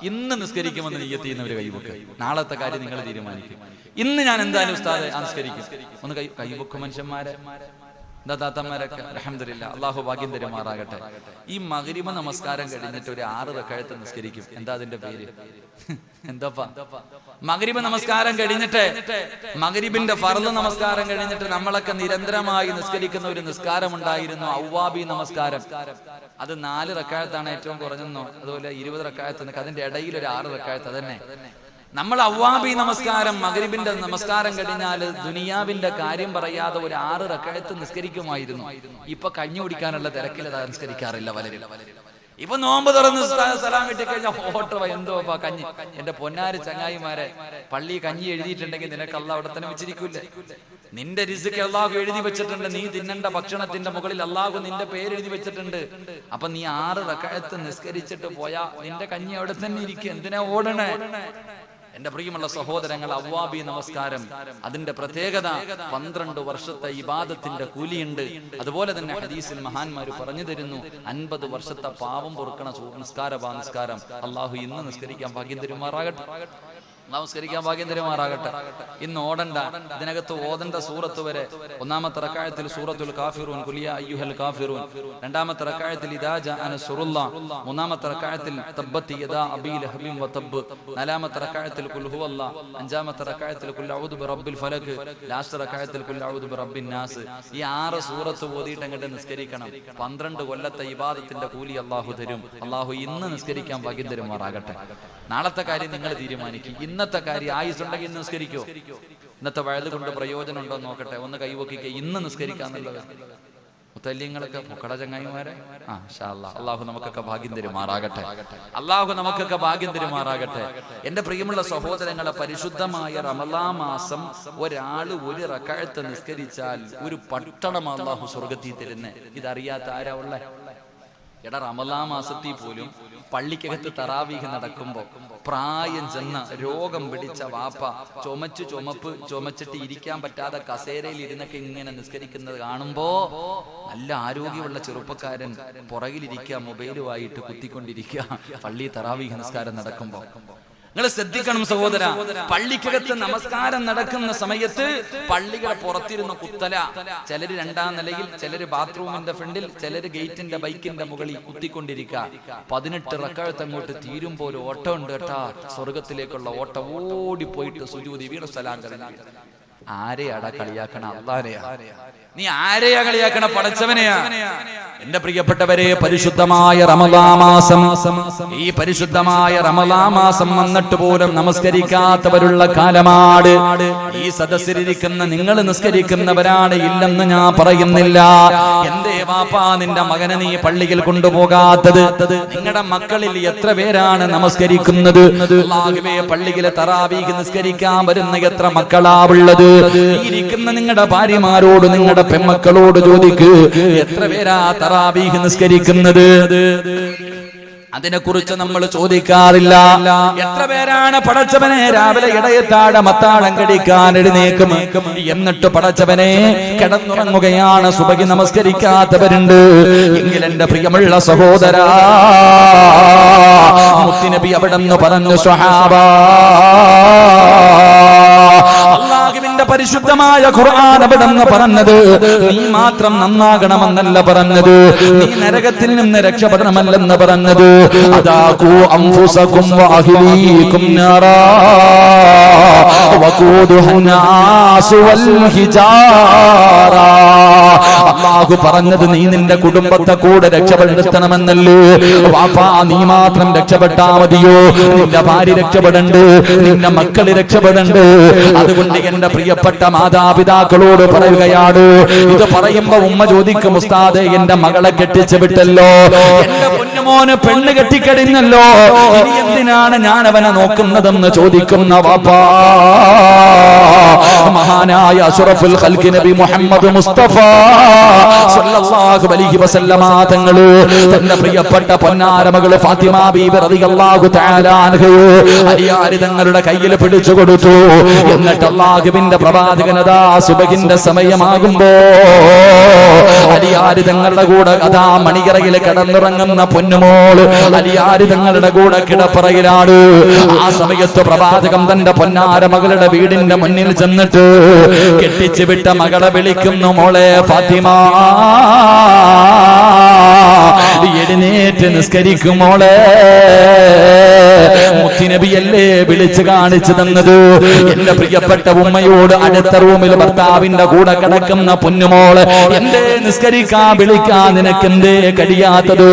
A: ഇന്ന് നിസ്കരിക്കുമെന്ന് നിയ്യത്ത് ചെയ്യുന്നവര് കൈവെക്ക്. നാളത്തെ കാര്യം നിങ്ങൾ തീരുമാനിക്കും. ഇന്ന് ഞാൻ എന്തായാലും ഉസ്താദെ നിസ്കരിക്കും. ഒന്ന് കൈവെക്കും മനുഷ്യന്മാരെ, എന്താ താത്തന്മാരൊക്കെ. അൽഹംദുലില്ലാ, അള്ളാഹു ഭാഗ്യം തരുമാറാകട്ടെ. ഈ മഗ്രിബ് നമസ്കാരം കഴിഞ്ഞിട്ട് ഒരു 6 റക്അത്ത് നിസ്കരിക്കും. എന്താ അതിന്റെ പേര്? എന്താപ്പാ? മഗ്രിബ് നമസ്കാരം കഴിഞ്ഞിട്ട്, മഗ്രിബിന്റെ ഫർള് നമസ്കാരം കഴിഞ്ഞിട്ട് നമ്മളൊക്കെ നിരന്തരമായി നിസ്കരിക്കുന്ന ഒരു നിസ്കാരം ഉണ്ടായിരുന്നു, അവ്വാബി നമസ്കാരം. അത് 4 റക്അത്താണ് ഏറ്റവും കുറഞ്ഞെന്നോ, അതുപോലെ 20 റക്അത്ത്. അതിന്റെ ഇടയിൽ ഒരു 6 റക്അത്ത്. അതന്നെ നമ്മൾ അവ്വാബി നമസ്കാരം. മഗ്രിബിന്റെ നമസ്കാരം കഴിഞ്ഞാൽ ദുനിയാവിന്റെ കാര്യം പറയാതെ ഒരു 6 റക്അത്ത് നിസ്കരിക്കുമായിരുന്നു. ഇപ്പൊ കഞ്ഞി കുടിക്കാനുള്ള തിരക്കിൽ നിസ്കരിക്കാറില്ല പലരും. ഇപ്പൊ നോമ്പ് തുറന്ന് സലാം കിട്ടി കഴിഞ്ഞാൽ ഓട്ടോ എന്തോ കഞ്ഞി. എന്റെ പൊന്നാര് ചങ്ങായിമാരെ, പള്ളി കഞ്ഞി എഴുതിയിട്ടുണ്ടെങ്കിൽ നിനക്ക് അള്ളാഹ് അവിടെ തന്നെ വെച്ചിരിക്കൂല്ലേ? നിന്റെ റിസ്ക് അള്ളാഹു എഴുതി വെച്ചിട്ടുണ്ട്. നീ തിന്നേണ്ട ഭക്ഷണത്തിന്റെ മുകളിൽ അള്ളാഹു നിന്റെ പേര് എഴുതി വെച്ചിട്ടുണ്ട്. അപ്പൊ നീ 6 റക്അത്ത് നിസ്കരിച്ചിട്ട് പോയാ നിന്റെ കഞ്ഞി അവിടെ തന്നെ ഇരിക്കും. എന്തിനാ ഓടണേ? എന്റെ പ്രിയമുള്ള സഹോദരങ്ങൾ, അവ്വാബി നമസ്കാരം അതിന്റെ പ്രത്യേകത 12 വർഷത്തെ ഇബാദത്തിന്റെ കൂലിയുണ്ട്. അതുപോലെ തന്നെ ഹദീസിൽ മഹാന്മാര് പറഞ്ഞു തരുന്നു, 50 വർഷത്തെ പാവം പൊറുക്കണ നിസ്കാരം. അള്ളാഹു ഇന്ന് നിസ്കരിക്കാൻ ഭാഗ്യം തരുമാറാകട്ടെ. നമസ്കരിക്കാൻ ഭാഗ്യം തരുമാറാകട്ടെ. ഇന്ന് ഓടണ്ട, ഇതിനകത്ത് ഓതണ്ട സൂറത്ത് വരെ. ഒന്നാമത്തെ റക്അത്തിൽ സൂറത്തുൽ കാഫിറൂൻ, ഖുൽ യാ അയ്യുഹൽ കാഫിറൂൻ. രണ്ടാമത്തെ റക്അത്തിൽ ഇദാ ജാഅ നസ്റുല്ലാഹ്. മൂന്നാമത്തെ റക്അത്തിൽ തബ്ബത് യദാ അബീ ലഹബിൻ വതബ്ബ്. നാലാമത്തെ റക്അത്തിൽ ഖുൽ ഹുവല്ലാഹ്. അഞ്ചാമത്തെ റക്അത്തിൽ ഖുൽ അഊദു ബിറബ്ബിൽ ഫലക്. ലാസ്റ്റ് റക്അത്തിൽ ഖുൽ അഊദു ബിറബ്ബിൻ നാസ്. ഈ 6 സൂറത്ത് ഓതിയിട്ട് അങ്ങോട്ട് നിസ്കരിക്കണം. 12 കൊല്ലത്തെ ഇബാദത്തിന്റെ കൂലി അല്ലാഹു തരും. അല്ലാഹു ഇന്ന് നിസ്കരിക്കാൻ ഭാഗ്യം തരുമാറാകട്ടെ. നാളത്തെ കാര്യം നിങ്ങൾ തീരുമാനിക്കും. ഇന്നത്തെ കാര്യം ആയുസുണ്ടെങ്കിൽ ഇന്ന് നിസ്കരിക്കോ? ഇന്നത്തെ വഴുത് കൊണ്ട് പ്രയോജനം ഉണ്ടോ നോക്കട്ടെ. ഒന്ന് കൈവക്കിക്കുക. ഇന്ന് നിസ്കരിക്കാന്നുള്ളത് മുത്തല്യങ്ങളൊക്കെ പൊക്കട ചങ്ങായിമാരെ. അള്ളാഹു നമുക്കൊക്കെ ഭാഗ്യം തരുമാറാകട്ടെ. അള്ളാഹു നമുക്കൊക്കെ ഭാഗ്യം തരുമാറാകട്ടെ. എന്റെ പ്രിയമുള്ള സഹോദരങ്ങളെ, പരിശുദ്ധമായ റമളാൻ മാസം ഒരാള് ഒരു റക്അത്ത് നിസ്കരിച്ചാൽ ഒരു പട്ടണം അള്ളാഹു സ്വർഗത്തിൽ തരുന്നേ. ഇതറിയാത്ത ആരാ ഉള്ളേ? എടാ, റമളാൻ മാസത്തിൽ പോലും പള്ളിക്കകത്ത് തറാവീഹ് നടക്കുമ്പോ പ്രായം ചെന്ന രോഗം പിടിച്ച വാപ്പ ചുമച്ചിട്ട് ഇരിക്കാൻ പറ്റാതെ കസേരയിൽ ഇരുന്നൊക്കെ ഇങ്ങനെ നിസ്കരിക്കുന്നത് കാണുമ്പോ നല്ല ആരോഗ്യമുള്ള ചെറുപ്പക്കാരൻ പുറകിലിരിക്കുക, മൊബൈലുമായിട്ട് കുത്തിക്കൊണ്ടിരിക്കുക പള്ളി തറാവീഹ് നിസ്കാരം നടക്കുമ്പോ. നിങ്ങൾ ശ്രദ്ധിക്കണം സഹോദര, പള്ളിക്കകത്ത് നമസ്കാരം നടക്കുന്ന സമയത്ത് പള്ളികളെ പുറത്തിരുന്ന കുത്തല, ചിലര് 2ാം നിലയിൽ, ചിലര് ബാത്റൂമിന്റെ ഫ്രണ്ടിൽ, ചിലര് ഗേറ്റിന്റെ ബൈക്കിന്റെ മുകളിൽ കുത്തിക്കൊണ്ടിരിക്കുക. 18 റക്അത്ത് അങ്ങോട്ട് തീരുമ്പോൾ ഓട്ടം ഉണ്ട് കേട്ടാ, സ്വർഗത്തിലേക്കുള്ള ഓട്ടം. ഓടിപ്പോയിട്ട് സുജൂദി വീണു സലാം ചൊല്ലി. ആരെയാടാ കളിയാക്കണ? അല്ലാഹുവിനെയാ. നീ ആരെയാ കളിയാക്കണ? പടച്ചവനെയാ. എന്റെ പ്രിയപ്പെട്ടവരെ, പരിശുദ്ധമായ റമളാൻ മാസം, ഈ പരിശുദ്ധമായ റമളാൻ മാസം വന്നിട്ട് പോലും നമസ്കരിക്കാത്തവരുള്ള കാലമാണ്. ഈ സദസ്സിലിരിക്കുന്ന നിങ്ങൾ നിസ്കരിക്കുന്നവരാണ്, ഇല്ലെന്ന് ഞാൻ പറയുന്നില്ല. എന്തേ വാപ്പാ നിന്റെ മകനെ നീ പള്ളിയിൽ കൊണ്ടുപോകാത്തത്? നിങ്ങളുടെ മക്കളിൽ എത്ര പേരാണ് നമസ്കരിക്കുന്നത്? അല്ലാഹുവേ, പള്ളിയിലെ തറാവീഹ് നിസ്കരിക്കാൻ വരുന്ന എത്ര മക്കളാ ഉള്ളത്? ഇരിക്കുന്ന നിങ്ങളുടെ ഭാര്യമാരോട്, നിങ്ങളുടെ പെൺമക്കളോട് ചോദിക്ക്, എത്ര പേരാ തറാവീഹ് നിസ്കരിക്കുന്നത്? അതിനെക്കുറിച്ച് നമ്മൾ ചോദിക്കാറില്ല. എത്ര പേരാണ് പടച്ചവനെ രാവിലെ ഇടയത്താഴ മത്താളം കടിക്കാൻ എഴുന്നേക്കും, എന്നിട്ട് പടച്ചവനെ കിടന്നുറങ്ങുകയാണ്, സുബഹി നമസ്കരിക്കാത്തവരുണ്ട്. എങ്കിൽ എന്റെ പ്രിയമുള്ള സഹോദരാ, മുത്തുനബി അവിടെന്ന് പറഞ്ഞു, സ്വഹാബാ, അല്ലാഹുവിന്റെ പരിശുദ്ധമായ ഖുർആൻ അവിടെന്ന് പറഞ്ഞത് നീ മാത്രം നന്നാകണമെന്നല്ല പറഞ്ഞത്, നീ നരകത്തിൽ നിന്ന് രക്ഷപ്പെടണമെല്ലെന്ന് പറഞ്ഞത്. അതാഖൂ അൻഫുസകും വഅഹ്ലീകും നാറാ വഖൂദുഹാ നാസ് വൽ ഹിജാറ. അല്ലാഹു പറഞ്ഞത് നീ നിന്റെ കുടുംബത്തെ കൂടെ രക്ഷപ്പെടുത്തണമെന്നല്ലേ. വാപ്പാ, നീ മാത്രം രക്ഷപ്പെട്ടാ മതിയോ? നിന്റെ ഭാര്യ രക്ഷപ്പെടണ്ട്, നിന്റെ മക്കൾ രക്ഷപ്പെടണ്ട്. അതുകൊണ്ട് എന്റെ പ്രിയപ്പെട്ട മാതാപിതാക്കളോട് പറയുകയാണ്. ഇത് പറയുമ്പോ ഉമ്മ ചോദിക്കും, ഉസ്താദേ എന്റെ മകളെ കെട്ടിച്ചു വിട്ടല്ലോ, എന്റെ പൊന്നുമോന് പെണ്ണ് കെട്ടിക്കഴിഞ്ഞല്ലോ, ഇനി എന്തിനാണ് ഞാൻ അവനെ നോക്കുന്നതെന്ന് ചോദിക്കുന്ന വാപ്പാ. മഹാനായ അഷ്റഫുൽ ഖൽഖ് നബി മുഹമ്മദ് മുസ്തഫ സല്ലല്ലാഹു അലൈഹി വസല്ലമ തങ്ങള് തന്റെ പ്രിയപ്പെട്ട പൊന്നാര മകള് ഫാത്തിമ ബീബി റളിയല്ലാഹു തആല അൻഹയെ അലിയാരി തങ്ങളുടെ കയ്യിൽ പിടിച്ചു കൊടുത്തു. എന്നിട്ട് അല്ലാഹുവിന്റെ പ്രവാചകനതാ സുബഹിന്റെ സമയമാകുമ്പോ അലിയാരി തങ്ങളുടെ കൂടെ അതാ മണികറയിൽ കിടന്നുറങ്ങുന്ന പൊന്നുമോള് അലിയാരി തങ്ങളുടെ കൂടെ കിടപ്പറയിലാണ്. ആ സമയത്ത് പ്രവാചകൻ തന്റെ പൊന്നാര മകളുടെ വീടിന്റെ മുന്നിൽ ചെന്നിട്ട് കെട്ടിച്ചു വിട്ട മകളെ വിളിക്കുന്നു, മോളെ ഫാത്തിമ, എഴുന്നേറ്റ് നിസ്കരിക്കും മോളെ. മുത്തുനബിയല്ലേ വിളിച്ചു കാണിച്ചു തന്നത്. എന്റെ പ്രിയപ്പെട്ട ഉമ്മയോട് അടുത്ത റൂമിൽ ഭർത്താവിന്റെ കൂടെ കിടക്കുന്ന പൊന്നുമോള്, എന്തേ നിസ്കരിക്കാൻ വിളിക്കാൻ നിനക്കെന്തേ കഴിയാത്തത്?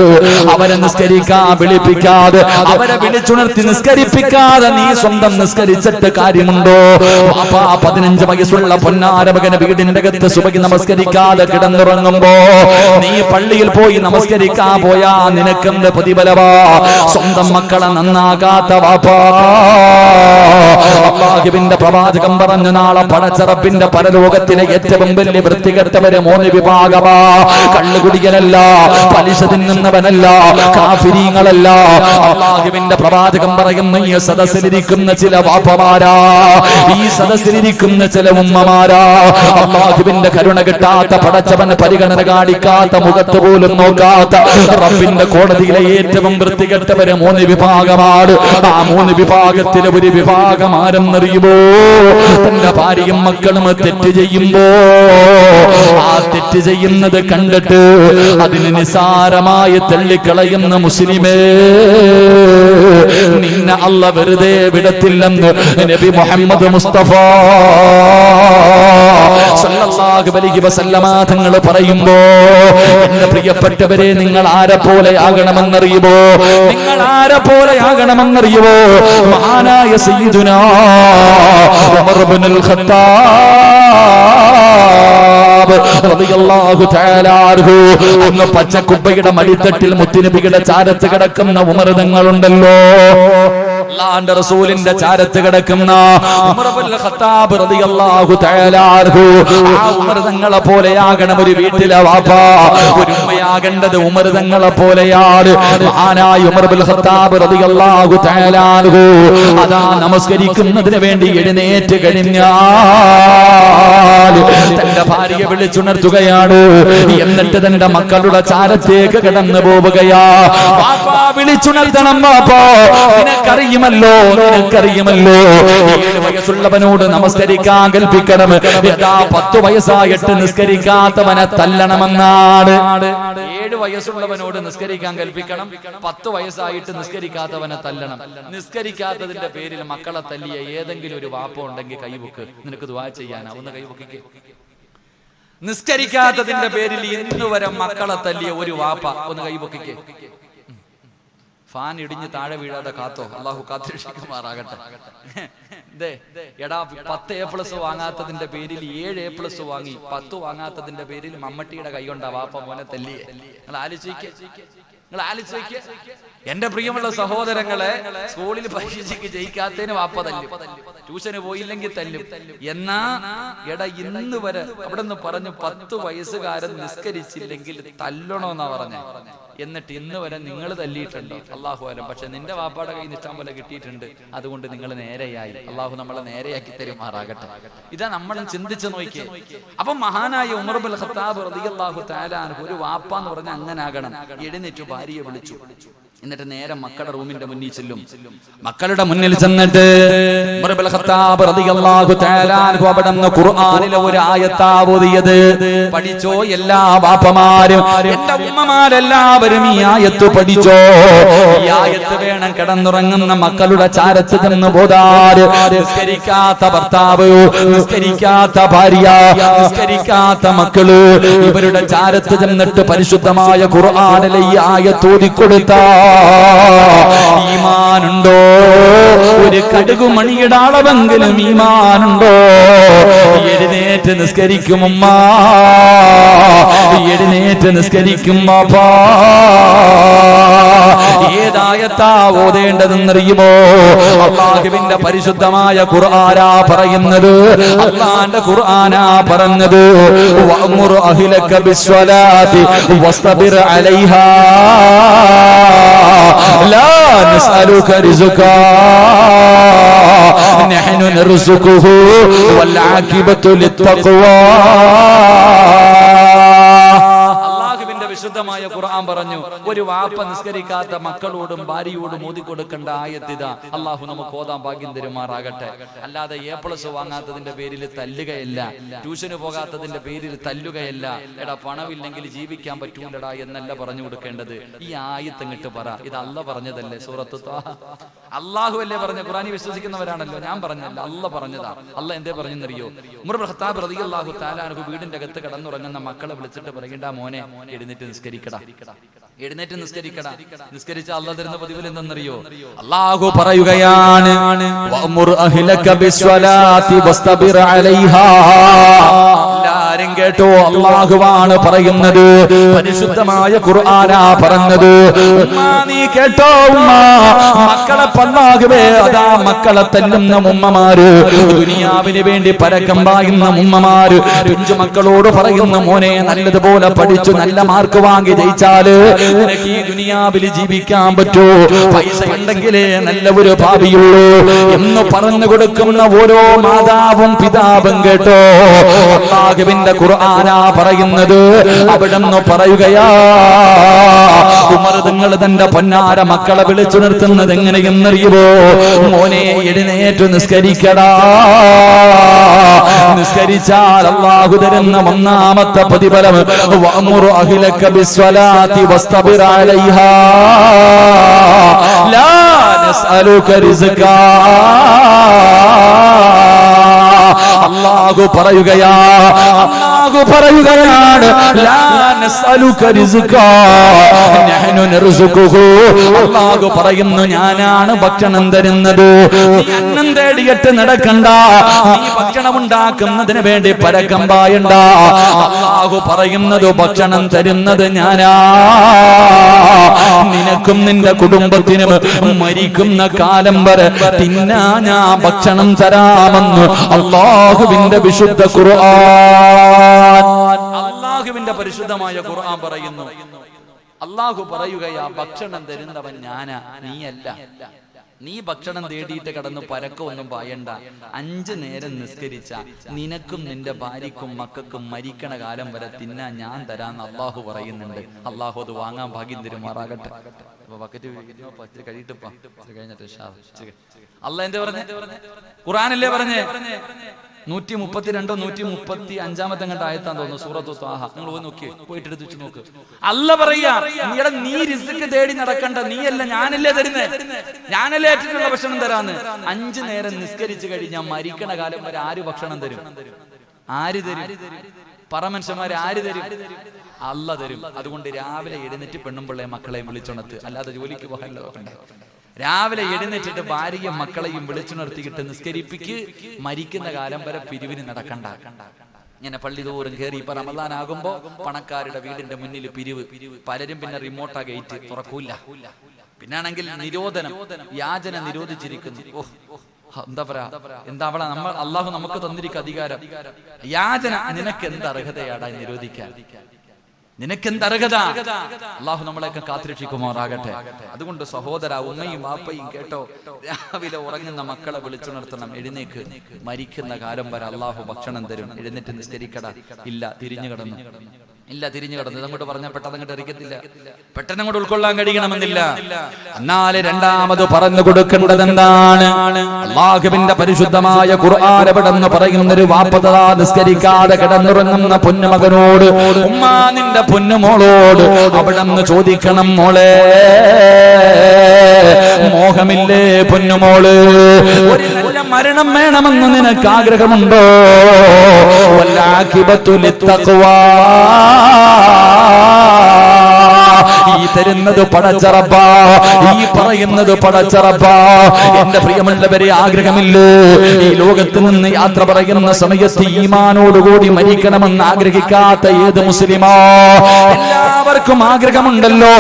A: അവരെ നിസ്കരിക്കാൻ വിളിപ്പിക്കാതെ, അവരെ വിളിച്ചുണർത്തി നിസ്കരിപ്പിക്കാതെ നീ സ്വന്തം നിസ്കരിച്ചിട്ട് കാര്യമുണ്ടോ? 15 വയസ്സുള്ള പൊന്നാര മകനെ വീടിന്റെ അകത്ത് സുബഹി നമസ്കരിക്കാതെ കിടന്നുറങ്ങുമ്പോ നീ പള്ളിയിൽ പോയി നമസ്കരിക്കാൻ പോയാ നിനക്കെന്ത് പ്രതിഫലവാ? സ്വന്തം മക്കളെ നന്നാകാത്ത വാപ്പാ. അല്ലാഹുവിന്റെ പ്രവാചകൻ പറഞ്ഞു, നാളെ പടച്ചറപ്പിന്റെ പരലോകത്തിലെ ഏറ്റവും വലിയ വൃത്തികെട്ടവരെ 3 വിഭാഗമാ. കള്ളുകുടിയനല്ല, പലിശ തിന്നുന്നവനല്ല, കാഫിരീങ്ങളല്ല. അല്ലാഹുവിന്റെ പ്രവാചകൻ പറയുന്നു, ഈ സദസ്സിലിരിക്കുന്ന ചില വാപ്പമാരാ, ഈ സദസ്സിലിരിക്കുന്ന ചില ഉമ്മമാരാ, അല്ലാഹുവിന്റെ കരുണ കിട്ടാത്ത, പടച്ചവന് പരിഗണന കാണിക്കാത്ത, മുഖത്ത് പോലും നോക്കാത്ത, റബ്ബിന്റെ കോടതിയിലെ ഏറ്റവും വൃത്തികെട്ടവരെ 3 വിഭാഗമാണ്. ആ മൂന്ന് വിഭാഗത്തിലെ ഒരു വിഭാഗം ആരെന്നറിയുമോ? തന്റെ ഭാര്യയും മക്കളും തെറ്റ് ചെയ്യുമ്പോ ആ തെറ്റ് ചെയ്യുന്നത് കണ്ടിട്ട് അതിന് നിസാരമായി തള്ളിക്കളയുന്ന മുസ്ലിമേ, നിന്നെ അല്ല വെറുതെ വിടത്തില്ലെന്ന് നബി മുഹമ്മദ് മുസ്തഫ സല്ലല്ലാഹു അലൈഹി വസല്ലമ തങ്ങൾ പറയുമ്പോ, എന്റെ പ്രിയപ്പെട്ടവരെ, നിങ്ങൾ ആരെ പോലെയാകണമെന്നറിയുമോ? നിങ്ങൾ ആരെ പോലെയാകണമെന്നറിയുമോ? മഹാനായ സയ്യിദുനാ ഉമർ ഇബ്നുൽ ഖത്താബ് റളിയല്ലാഹു തആല അൻഹു, അന്ന് പച്ചക്കുപ്പയുടെ മടിത്തട്ടിൽ മുത്തുനബിയുടെ ചാരത്ത് കിടക്കുന്ന ഉമർ തങ്ങളുണ്ടല്ലോ, അല്ലാഹുവിന്റെ റസൂലിന്റെ ചാരത്ത് കിടക്കുന്ന ഉമർ ഇബ്നുൽ ഖത്താബ് റളിയല്ലാഹു തആല അൻഹു, ആ ഉമർ തങ്ങളെ പോലെയാകണം ഒരു വീട്ടിലെ വാപ്പ. ഒരു ഉമ്മയാകേണ്ടത് ഉമർ തങ്ങളെ പോലെയാണ്. മഹാനായ ഉമർ ഇബ്നുൽ ഖത്താബ് റളിയല്ലാഹു തആല അൻഹു അതാ നമസ്കരിക്കുന്നതിന് വേണ്ടി എഴുന്നേറ്റ് കഴിഞ്ഞാൽ തന്റെ ഭാര്യയെ വിളിച്ചുണർത്തുകയാണ്. എന്നിട്ട് തന്റെ മക്കളുടെ ചാരത്തേക്ക് കടന്നു പോവുകയാ. വാപ്പാ, വിളിച്ചുണർത്തണം വാപ്പാ, നിനക്കറിയുമല്ലോ 7 വയസ്സുള്ളവനോട് നമസ്കരിക്കാൻ കൽപ്പിക്കണം, യഥാ 10 വയസ്സായിട്ട് നിസ്കരിക്കാത്തവനെ തല്ലണമെന്നാണ്. 7 വയസ്സുള്ളവനോട് നിസ്കരിക്കാൻ കൽപ്പിക്കണം, 10 വയസ്സായിട്ട് നിസ്കരിക്കാത്തവനെ തല്ലണം. നിസ്കരിക്കാത്തതിന്റെ പേരിൽ മക്കളെ തല്ലിയ ഏതെങ്കിലും ഒരു വാപ്പ ഉണ്ടെങ്കിൽ കൈവക്ക്, നിനക്ക് ദുആ ചെയ്യാനാ, ഒന്ന് കൈവക്കിക്ക്. നിസ്കരിക്കാത്തതിന്റെ പേരിൽ ഇന്ന് വരെ മക്കളെ തല്ലിയ ഒരു വാപ്പ ഒന്ന് കൈവക്കിക്ക്. ഫാൻ ഇടിഞ്ഞ് താഴെ വീഴാതെ കാത്തോ, അള്ളാഹു കാത്തിരക്ഷിക്കുമാറാകട്ടെ. എടാ, 10 A+ വാങ്ങാത്തതിന്റെ പേരിൽ 7 A+ വാങ്ങി, 10 വാങ്ങാത്തതിന്റെ പേരിൽ മമ്മട്ടിയുടെ കൈ കൊണ്ടാ വാപ്പ മോനെ തല്ലിയെ. നിങ്ങൾ ആലോചിക്കുക. എന്റെ പ്രിയമുള്ള സഹോദരങ്ങളെ, സ്കൂളിൽ പരീക്ഷയ്ക്ക് ജയിക്കാത്തതിന് വാപ്പ തല്ലും, ട്യൂഷന് പോയില്ലെങ്കിൽ തല്ലും. എന്നാ എടാ, ഇന്ന് വരെ അവിടെ നിന്ന് പറഞ്ഞു 10 വയസ്സുകാരൻ നിസ്കരിച്ചില്ലെങ്കിൽ തല്ലണോന്നാ പറഞ്ഞേ. എന്നിട്ട് ഇന്ന് വരെ നിങ്ങൾ തല്ലിയിട്ടുണ്ടോ? അള്ളാഹു അലം. പക്ഷെ നിന്റെ വാപ്പാടെ കയ്യിൽ ഇഷ്ടം പോലെ കിട്ടിയിട്ടുണ്ട്, അതുകൊണ്ട് നിങ്ങൾ നേരെയായി. അള്ളാഹു നമ്മളെ നേരെയാക്കി തരുമാറാകട്ടെ. ഇതാ നമ്മൾ ചിന്തിച്ചു നോക്കിയേ. അപ്പൊ മഹാനായ ഉമർ ഇബ്നുൽ ഖത്താബ് റളിയല്ലാഹു തആല അൻഹു ഒരു വാപ്പ എന്ന് പറഞ്ഞാൽ അങ്ങനെ ആകണം. എഴുന്നേറ്റ് ഭാര്യയെ വിളിച്ചു, എന്നിട്ട് നേരെ മക്കളുടെ റൂമിന്റെ മുന്നിൽ ചെല്ലും. മക്കളുടെ മുന്നിൽ ചെന്നിട്ട് ഉമർ ഇബ്നുൽ ഖത്താബ് റളിയല്ലാഹു തആല അൻഹു അവിടുന്ന് ഖുർആനിലെ ഒരു ആയത്താ ഓതിയത്. പഠിച്ചോ എല്ലാ വാപ്പമാരും, എന്റെ ഉമ്മമാരെല്ലാവരും ഈ ആയത്ത് പഠിച്ചോ. ഈ ആയത്ത് വേണം കിടന്നുറങ്ങുന്ന മക്കളുടെ ചാരത്ത് ചെന്ന് ഓതാൻ. നിസ്കരിക്കാത്ത ഭർത്താവ്, നിസ്കരിക്കാത്ത ഭാര്യ, നിസ്കരിക്കാത്ത മക്കള്, ഇവരുടെ ചാരത്ത് ചെന്നിട്ട് പരിശുദ്ധമായ ഖുർആനിലെ ഈ ആയത്ത് ഓതിക്കൊടുത്താ ഈമാനുണ്ടോ? ഒരു കടുകുമണിയുടെ അളവെങ്കിലും ഈമാനുണ്ടോ? എഴുന്നേറ്റ് നിസ്കരിക്കും ഉമ്മ, എഴുന്നേറ്റ് നിസ്കരിക്കും ബാപ്പാ. ഏതായത്താ ഓതേണ്ടതെന്നറിയുമോ? അല്ലാഹുവിന്റെ പരിശുദ്ധമായ ഖുർആനാ പറയുന്നത്. അല്ലാഹുവിന്റെ ഖുർആനാ പറഞ്ഞത്, വഅ്മുർ അഹ്ലക ബിസ്സലാത്തി വസ്തബിർ അലൈഹാ ലാ നസ്അലുക റിസ്ഖാ നഹ്നു നർസുഖുഹു വൽ ആഖിബത്തു ലിത്തഖ്വാ. വിശുദ്ധമായ ഖുർആൻ പറഞ്ഞു, ഒരു വാപ്പ നിസ്കരിക്കാത്ത മക്കളോടും ഭാര്യയോടും ഓതിക്കൊടുക്കേണ്ട ആയത്തിതാ. അള്ളാഹു നമുക്ക് ഓതാൻ ഭാഗ്യം തരുമാറാകട്ടെ. അല്ലാതെ A+ വാങ്ങാത്തതിന്റെ പേരിൽ തല്ലുകയല്ല, ട്യൂഷന് പോകാത്തതിന്റെ പേരിൽ തല്ലുകയല്ല. എടാ, പണമില്ലെങ്കിൽ ജീവിക്കാൻ പറ്റൂലടാ എന്നല്ല പറഞ്ഞു കൊടുക്കേണ്ടത്. ഈ ആയത്ത് ഇങ്ങോട്ട് പറ, ഇത് അല്ല പറഞ്ഞതല്ലേ? സൂറത്ത് ത്വാഹ അള്ളാഹു അല്ലേ പറഞ്ഞ? ഖുർആനിൽ വിശ്വസിക്കുന്നവരാണല്ലോ, ഞാൻ പറഞ്ഞല്ല, അല്ല പറഞ്ഞതാ. അല്ല എന്തേ പറഞ്ഞെന്നറിയോ? ഉമർ ഇബ്നുൽ ഖത്താബ് റളിയല്ലാഹു തആല അൻഹു വീടിന്റെ അകത്ത് കിടന്നുറങ്ങുന്ന മക്കളെ വിളിച്ചിട്ട് പറയണ്ട, മോനെ എഴുന്നേറ്റ് നിസ്കരിക്കടാ, എഴുന്നേറ്റ് നിസ്കരിക്കടാ. നിസ്കരിച്ച അല്ലാഹു തരുന്ന പ്രതിഫലം എന്തെന്നറിയോ? അല്ലാഹു പറയുകയാണ്, വഅ്മുർ അഹ്ലക ബിസ്സലാത്തി വസ്തബിർ അലൈഹാ. എല്ലാരും കേട്ടോ, അല്ലാഹുവാണ് പറയുന്നത്, പരിശുദ്ധമായ ഖുർആനാ പറഞ്ഞത്. ഉമ്മ നീ കേട്ടോ, ഉമ്മ മക്കളെ പല്ലാകുവേ, അതാ മക്കളെ തല്ലുന്ന ഉമ്മമാര്, ദുനിയാവിന് വേണ്ടി പരക്കം പായുന്ന ഉമ്മമാര് പിഞ്ചു മക്കളോട് പറയുന്ന, മോനെ നല്ലതുപോലെ പഠിച്ചു നല്ല മാർക്ക് വാങ്ങി ജയിച്ചാല് നിനക്ക് ഈ ദുനിയാവിൽ ജീവിക്കാൻ പറ്റൂ. പൈസ കണ്ടെങ്കിലേ നല്ല ഒരു ഭാവിയുള്ളൂ എന്ന് പറഞ്ഞു കൊടുക്കുന്ന ഓരോ മാതാവും പിതാവും കേട്ടോ, അല്ലാഹുവിന്റെ ഖുർആനാ പറയുന്നത്. അവിടെന്ന് പറയുകയാ, ഉമർ തങ്ങൾ തന്റെ പൊന്നാര മക്കളെ വിളിച്ചു നിർത്തുന്നത് എങ്ങനെയെന്നറിയുമോ? മോനെ എഴുന്നേറ്റ് നിസ്കരിക്കടാ, നിസ്കരിച്ചാൽ അല്ലാഹു തരുന്ന ഒന്നാമത്തെ പ്രതിഫലം വഅ്മുറു അഹ്ലക ബിസ്സലാത്തി വസ്തബിർ അലൈഹാ ലാ നസ്അലുക റിസ്കാ. അല്ലാഹു പറയുകയാണ് ലാ നസ്അലുക റിസ്കാ നഹ്നു നർസുഖുഹു. അല്ലാഹു പറയുന്നു, ഞാനാണ് ഭക്ഷണം തരുന്നത്. നീ അന്നം തേടിയിട്ട് നടക്കണ്ട, നീ ഭക്ഷണം ഉണ്ടാക്കുന്നതിന് വേണ്ടി പരക്കം പായണ്ട. അല്ലാഹു പറയുന്നത്, ഭക്ഷണം തരുന്നത് ഞാനാ. നിനക്കും നിന്റെ കുടുംബത്തിനും മരിക്കുന്ന കാലം വരെ തിന്നാ ഞാൻ ഭക്ഷണം തരാമെന്ന് അല്ലാഹുവിന്റെ വിശുദ്ധ ഖുർആൻ, അല്ലാഹുവിന്റെ പരിശുദ്ധമായ ഖുർആൻ പറയുന്നു. അല്ലാഹു പറയുകയാ, ഭക്ഷണം തരുന്നവൻ ഞാനാ, നീയല്ല. നീ ഭക്ഷണം തേടിയിട്ട് കടന്ന് പരക്കൊന്നും പായണ്ട. 5 നേരം നിസ്കരിച്ച നിനക്കും നിന്റെ ഭാര്യക്കും മക്കൾക്കും മരിക്കണ കാലം വരെ തിന്നാ ഞാൻ തരാന്ന് അല്ലാഹു പറയുന്നുണ്ട്. അല്ലാഹു അത് വാങ്ങാൻ ഭാഗ്യം തരുമാറാകട്ടെ. അല്ലാഹ് എന്താ പറഞ്ഞേ? ഖുർആനല്ലേ പറഞ്ഞേ? 132 135 കണ്ട ആയത്താൻ തോന്നുന്നു, സൂറത്തു ത്വാഹ. നിങ്ങൾ പോയി നോക്കിയേ, പോയിട്ട് എടുത്ത് വെച്ച് നോക്ക്. അല്ലാഹ് പറയാ, നീ റിസ്ക് തേടി നടക്കണ്ട, നീയല്ല, ഞാനല്ലേ തരുന്നേ, ഞാനല്ലേ ഏറ്റിട്ടുള്ള ഭക്ഷണം തരാന്ന്. 5 നേരം നിസ്കരിച്ചു കഴിഞ്ഞാൽ മരിക്കണ കാലം വരെ ആര് ഭക്ഷണം തരും? ആര് തരും? പറമനുഷ്യന്മാര് ആര് തരും? അല്ലാഹ് തരും. അതുകൊണ്ട് രാവിലെ എഴുന്നേറ്റ് പെണ്ണുമ്പിള്ളയെ മക്കളെയും വിളിച്ചുണർത്ത്, അല്ലാതെ ജോലിക്ക് പോകാനല്ലോ നോക്കണ്ട. രാവിലെ എഴുന്നേറ്റിട്ട് ഭാര്യയും മക്കളെയും വിളിച്ചു നിർത്തിയിട്ട് നിസ്കരിപ്പിക്ക്. മരിക്കുന്ന കാലം വരെ പിരിവിന് നടക്കണ്ട. ഇങ്ങനെ പള്ളി തോറും കയറി. ഇപ്പൊ റമദാനാകുമ്പോ പണക്കാരുടെ വീടിന്റെ മുന്നിൽ പിരിവ്. പലരും പിന്നെ റിമോട്ടാ ഗേറ്റ് തുറക്കൂല. പിന്നാണെങ്കിൽ നിരോധനം, യാചന നിരോധിച്ചിരിക്കുന്നു. എന്താ പറയാ, എന്താ അവിടെ നമ്മൾ അള്ളാഹു നമുക്ക് തന്നിരിക്കുന്ന അധികാരം. യാചന നിനക്ക് എന്ത് അർഹതയാടാ നിരോധിക്കാൻ? നിനക്കെന്ത് അർഹത? അള്ളാഹു നമ്മളെയൊക്കെ കാത്തിരക്ഷിക്കുമാറാകട്ടെ. അതുകൊണ്ട് സഹോദര, ഉമ്മയും വാപ്പയും കേട്ടോ, രാവിലെ ഉറങ്ങുന്ന മക്കളെ വിളിച്ചുണർത്തണം. എഴുന്നേക്ക്, മരിക്കുന്ന കാലം വരെ അള്ളാഹു ഭക്ഷണം തരും. എഴുന്നേറ്റ് നിസ്കരിക്കട. ഇല്ല, തിരിഞ്ഞു കിടന്നു. ഇതങ്ങോട്ട് പറഞ്ഞാൽ പെട്ടെന്നങ്ങോട്ട് അറിയത്തില്ല, പെട്ടെന്ന് അങ്ങോട്ട് ഉൾക്കൊള്ളാൻ കഴിയണമെന്നില്ല. എന്നാല് രണ്ടാമത് പറഞ്ഞു കൊടുക്കേണ്ടത് എന്താണ്? അല്ലാഹുവിന്റെ പരിശുദ്ധമായ ഖുർആൻ എവിടെന്ന് പറയുന്നൊരു വാപ്പതാ നിസ്കരിക്കാതെ കിടന്നുറങ്ങുന്ന പൊന്നുമകനോട്, ഉമ്മാ നിന്റെ പൊന്നുമോളോട് അവിടെന്ന് ചോദിക്കണം, മോളെ മോഹമില്ലേ പൊന്നുമോള്? ഒരു നല്ല മരണം വേണമെന്ന് നിനക്ക് ആഗ്രഹമുണ്ടോ? വല്ലാഖിബത്തു ലിത്തഖ്വാ. ഈ തരുന്നത് പടച്ചറപ്പാ, ഈ പറയുന്നത് പടച്ചറപ്പാ. എന്റെ പ്രിയമുള്ളവരെ, ആഗ്രഹമില്ലേ ഈ ലോകത്ത് നിന്ന് യാത്ര പറയുന്ന സമയത്ത് ഈമാനോടുകൂടി മരിക്കണമെന്ന് ആഗ്രഹിക്കാത്ത ഏത് മുസ്ലിമാ? എല്ലാവർക്കും ആഗ്രഹമുണ്ടല്ലോ,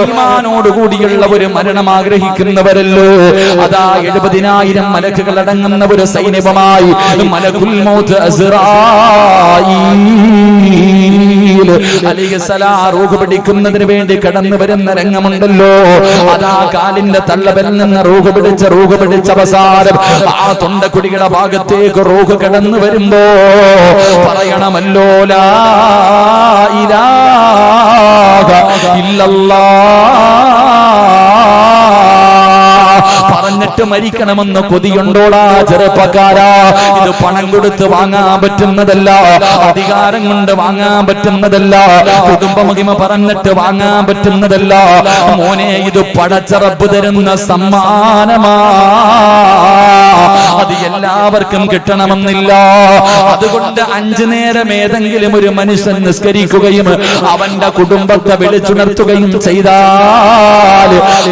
A: ഈമാനോടുകൂടിയുള്ള ഒരു മരണം ആഗ്രഹിക്കുന്നവരല്ലോ. അതാ 70,000 മലക്കുകൾ അടങ്ങുന്ന ഒരു സൈന്യവുമായി മലക്കുൽ മൗത്ത് അസ്റായീൽ അലൈഹിസ്സലാം റൂഹ് പിടിക്കുന്നതിന് വേണ്ടി കടന്നു വരുന്ന രംഗമുണ്ടല്ലോ. അതാ കാലിന്റെ തള്ളവിൽ നിന്ന് റൂഹ് പിടിച്ച അവസാനം ആ തൊണ്ടക്കുടിയുടെ ഭാഗത്തേക്ക് റൂഹ് കടന്നു വരുമ്പോ പറയണമല്ലോ, ലാ ഇലാഹ ഇല്ലല്ലാഹ്. പറഞ്ഞിട്ട് മരിക്കണമെന്ന് കൊതിയുണ്ടോടാ ചെറുപ്പക്കാരാ? ഇത് പണം കൊടുത്ത് വാങ്ങാൻ പറ്റുന്നതല്ല, അധികാരം കൊണ്ട് വാങ്ങാൻ പറ്റുന്നതല്ല, കുടുംബമഹിമ പറഞ്ഞിട്ട് വാങ്ങാൻ പറ്റുന്നതല്ല മോനെ. ഇത് പടച്ചറപ്പ് തരുന്ന സമ്മാനമാ. അത് എല്ലാവർക്കും കിട്ടണമെന്നില്ല. അതുകൊണ്ട് 5 നേരം ഏതെങ്കിലും ഒരു മനുഷ്യൻ നിസ്കരിക്കുകയും അവന്റെ കുടുംബത്തെ വിളിച്ചുണർത്തുകയും ചെയ്താൽ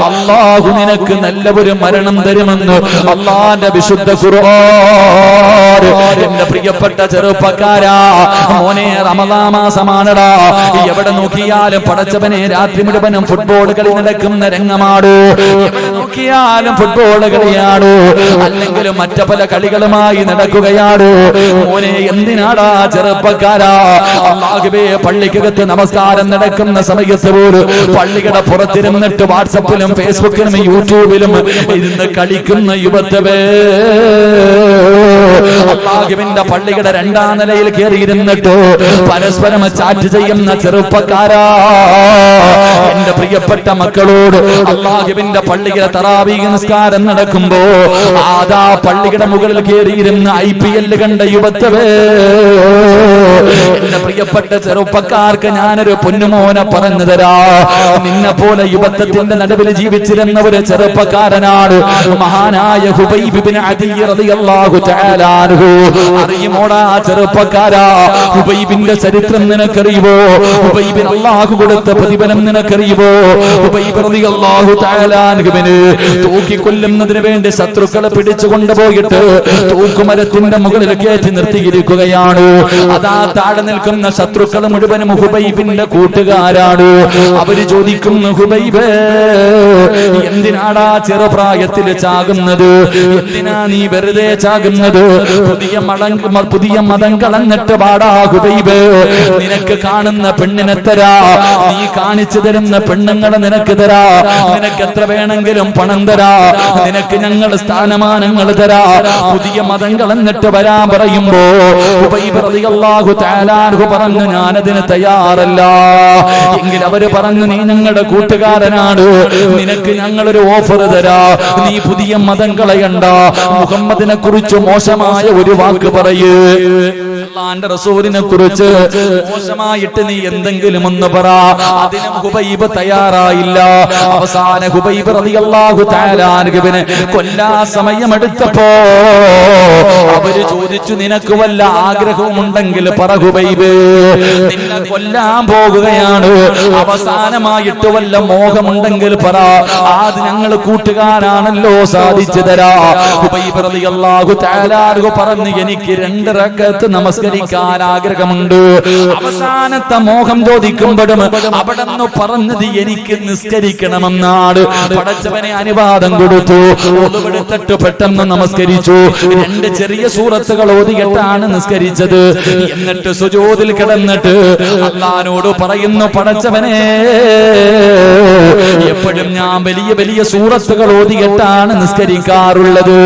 A: അല്ലാഹു നിനക്ക് നല്ല ഒരു മരണം തരുമെന്ന് അല്ലാഹുവിന്റെ വിശുദ്ധ ഖുർആൻ. എന്റെ പ്രിയപ്പെട്ട ചെറുപ്പക്കാരാ, മോനെ റമദാൻ മാസമാണടാ. എവിടെ നോക്കിയാലും പടച്ചവനെ രാത്രി മുഴുവനും ഫുട്ബോൾ കളി നടക്കുന്ന രംഗമാടോ. എവിടെ നോക്കിയാലും ഫുട്ബോൾ കളിയാണ്, അല്ലെങ്കിൽ മറ്റു പല കളികളുമായി നടക്കുകയാണ്. മോനെ എന്തിനാടാ ചെറുപ്പക്കാരാ അല്ലാഹുവേ പള്ളിക്കകത്ത് നമസ്കാരം നടക്കുന്ന സമയത്ത് പോലും പള്ളിയുടെ പുറത്തിരുന്നിട്ട് വാട്സപ്പിലും ഫേസ്ബുക്കിലും യൂട്യൂബിലും ഇരുന്ന് കളിക്കുന്ന യുവത്വേ, അല്ലാഹുവിന്റെ പള്ളിയുടെ രണ്ടാം നിലയിൽ കയറിയിരുന്നിട്ട് പരസ്പരം ചാറ്റ് ചെയ്യുന്ന ചെറുപ്പക്കാരാ, എന്റെ പ്രിയപ്പെട്ട മക്കളോട് അല്ലാഹുവിന്റെ പള്ളിയിലെ തറാവീഹ് നിസ്കാരം നടക്കുമ്പോ ആദാ പള്ളിയുടെ മുകളിൽ കയറിയിരുന്ന IPL കണ്ട യുവത്വേ, എന്റെ പ്രിയപ്പെട്ട ചെറുപ്പക്കാർക്ക് ഞാനൊരു പൊന്നുമോനെ പറഞ്ഞു തരാ. നിന്നെ പോലെ യുവത്വത്തിന്റെ നടുവിൽ ജീവിച്ചിരുന്ന ഒരു ചെറുപ്പക്കാരനാണ് മഹാനായ ഹുബൈബ് ഇബ്നു അദി റളിയല്ലാഹു തആല അൻഹു. അറിയുമോടാ ചെറുപ്പക്കാരാ, ഹുബൈബിന്റെ ചരിത്രം നിനക്കറിയുമോ? ഹുബൈബിന് അല്ലാഹു കൊടുത്ത പ്രതിഫലം നിനക്കറിയുമോ? ഹുബൈബ് റളിയല്ലാഹു തആല അൻഹുവിനെ തൂക്കിക്കൊല്ലുന്നതിന് വേണ്ടി ശത്രുക്കളെ പിടിച്ചു കൊണ്ടുപോയിട്ട് തൂക്കുമരത്തിന്റെ മുകളിൽ കയറ്റി നിർത്തിയിരിക്കുകയാണ്. അതാ താഴെ നിൽക്കുന്ന ശത്രുക്കൾ മുഴുവനും ഹുബൈബിന്റെ കൂട്ടുകാരാണ്. അവര് ചോദിക്കുന്നു, ഹുബൈബേ എന്തിനാടാ ചെറുപ്രായത്തിൽ ചാകുന്നത്? എന്തിനാ നീ വെറുതെ ചാകുന്നത്? പുതിയ മതം കളഞ്ഞിട്ട് പാടാ ഹുബൈബേ, നിനക്ക് കാണുന്ന പെണ്ണിനെ തരാ, നീ കാണിച്ചു തരുന്ന പെണ്ണുങ്ങളെ നിനക്ക് തരാ, നിനക്ക് എത്ര വേണമെങ്കിലും പണം തരാ, നിനക്ക് ഞങ്ങൾ സ്ഥാനമാനങ്ങൾ തരാ, പുതിയ മതം കളഞ്ഞിട്ട് വരാൻ പറയുമ്പോ ഹുബൈബ് റളിയല്ലാഹു തആല അൻഹു പറഞ്ഞു, ഞാനതിന് തയ്യാറല്ല. എങ്കിൽ അവര് പറഞ്ഞു, നീ ഞങ്ങളുടെ കൂട്ടുകാരനാണ്, നിനക്ക് ഞങ്ങളൊരു ഓഫർ തരാ, നീ പുതിയ മതം കളയണ്ട, മുഹമ്മദിനെ കുറിച്ച് മോശമായ ഒരു വാക്ക് പറയൂ, അല്ലാഹുവിന്റെ റസൂലിനെ കുറിച്ച് മോശമായിട്ട് നീ എന്തെങ്കിലും ഒന്ന് പറ. അതിനും ഹുബൈബ് തയ്യാറായില്ല. അവസാന ഹുബൈബ് റളിയല്ലാഹു തആല അൻഹുവിനെ കൊല്ലാ സമയമെടുത്തപ്പോ അവര് ചോദിച്ചു, നിനക്ക് വല്ല ആഗ്രഹവുമുണ്ടെങ്കിൽ പറ ഹുബൈബ്, നിന്നെ കൊല്ലാൻ പോകുകയാണ്, അവസാനമായിട്ട് വല്ല മോഹമുണ്ടെങ്കിൽ പറ, അത് ഞങ്ങൾ കൂട്ടുകാരാണല്ലോ സാധിച്ചു തരാ. ഹുബൈബ് റളിയല്ലാഹു തആല അൻഹു പറഞ്ഞു, എനിക്ക് 2 റക്അത്ത് നമസ്കരിക്കാൻ ആഗ്രഹമുണ്ട്. അവസാനത്തെ മോഹം ചോദിക്കുമ്പോഴും അവിടെന്ന് പറഞ്ഞത് എനിക്ക് നിസ്കരിക്കണമെന്നാണ്. പടച്ചവനെ അനുവാദം കൊടുത്തു. ഒന്നുപെടുത്തിട്ട് പെട്ടെന്ന് നമസ്കരിച്ചു. 2 ചെറിയ സൂറത്തുകൾ ഓതിയിട്ടാണ് നിസ്കരിച്ചത്. എന്നിട്ട് സുജൂദിൽ കിടന്നിട്ട് അല്ലാഹുവോട് പറയുന്നു, പടച്ചവനെ എപ്പോഴും ഞാൻ വലിയ വലിയ സൂറത്തുകൾ ഓതിയിട്ടാണ് നിസ്കരിക്കാറുള്ളത്.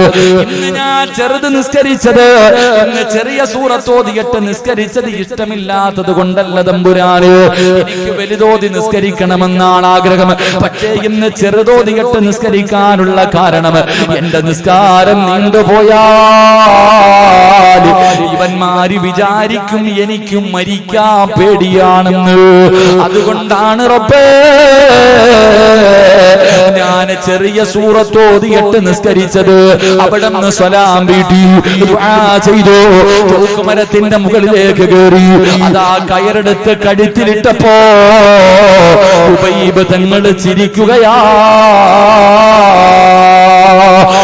A: ഇന്ന് ഞാൻ ചെറുത് നിസ്കരിച്ചത്, ഇന്ന് ചെറിയ സൂറത്ത് ഓതിയിട്ട് നിസ്കരിച്ചത് ഇഷ്ടമില്ലാത്തത് കൊണ്ടല്ല തമ്പുരാന്, എനിക്ക് വലുതോതി നിസ്കരിക്കണമെന്നാണ് ആഗ്രഹം. പക്ഷേ ഇന്ന് ചെറുതോതിയിട്ട് നിസ്കരിക്കാനുള്ള കാരണം എന്റെ നിസ്കാരം നീണ്ടുപോയാൽ ഇവന്മാര് വിചാരിക്കും എനിക്ക് മരിക്കാൻ പേടിയാണെന്ന്. അതുകൊണ്ടാണ് റബ്ബേ ഞാൻ ചെറിയ സൂറത്ത് ഓതിയിട്ട് നിസ്കരിച്ചത്. അവിടെ നിന്ന് സ്വലാം വീട്ടി ദുആ ചെയ്തു, തൂക്കുമരത്തിന്റെ മുകളിലേക്ക് കയറി അതാ കയറെടുത്ത് കഴുത്തിലിട്ടപ്പോ ഹുബൈബ് തങ്ങൾ ചിരിക്കുകയാ.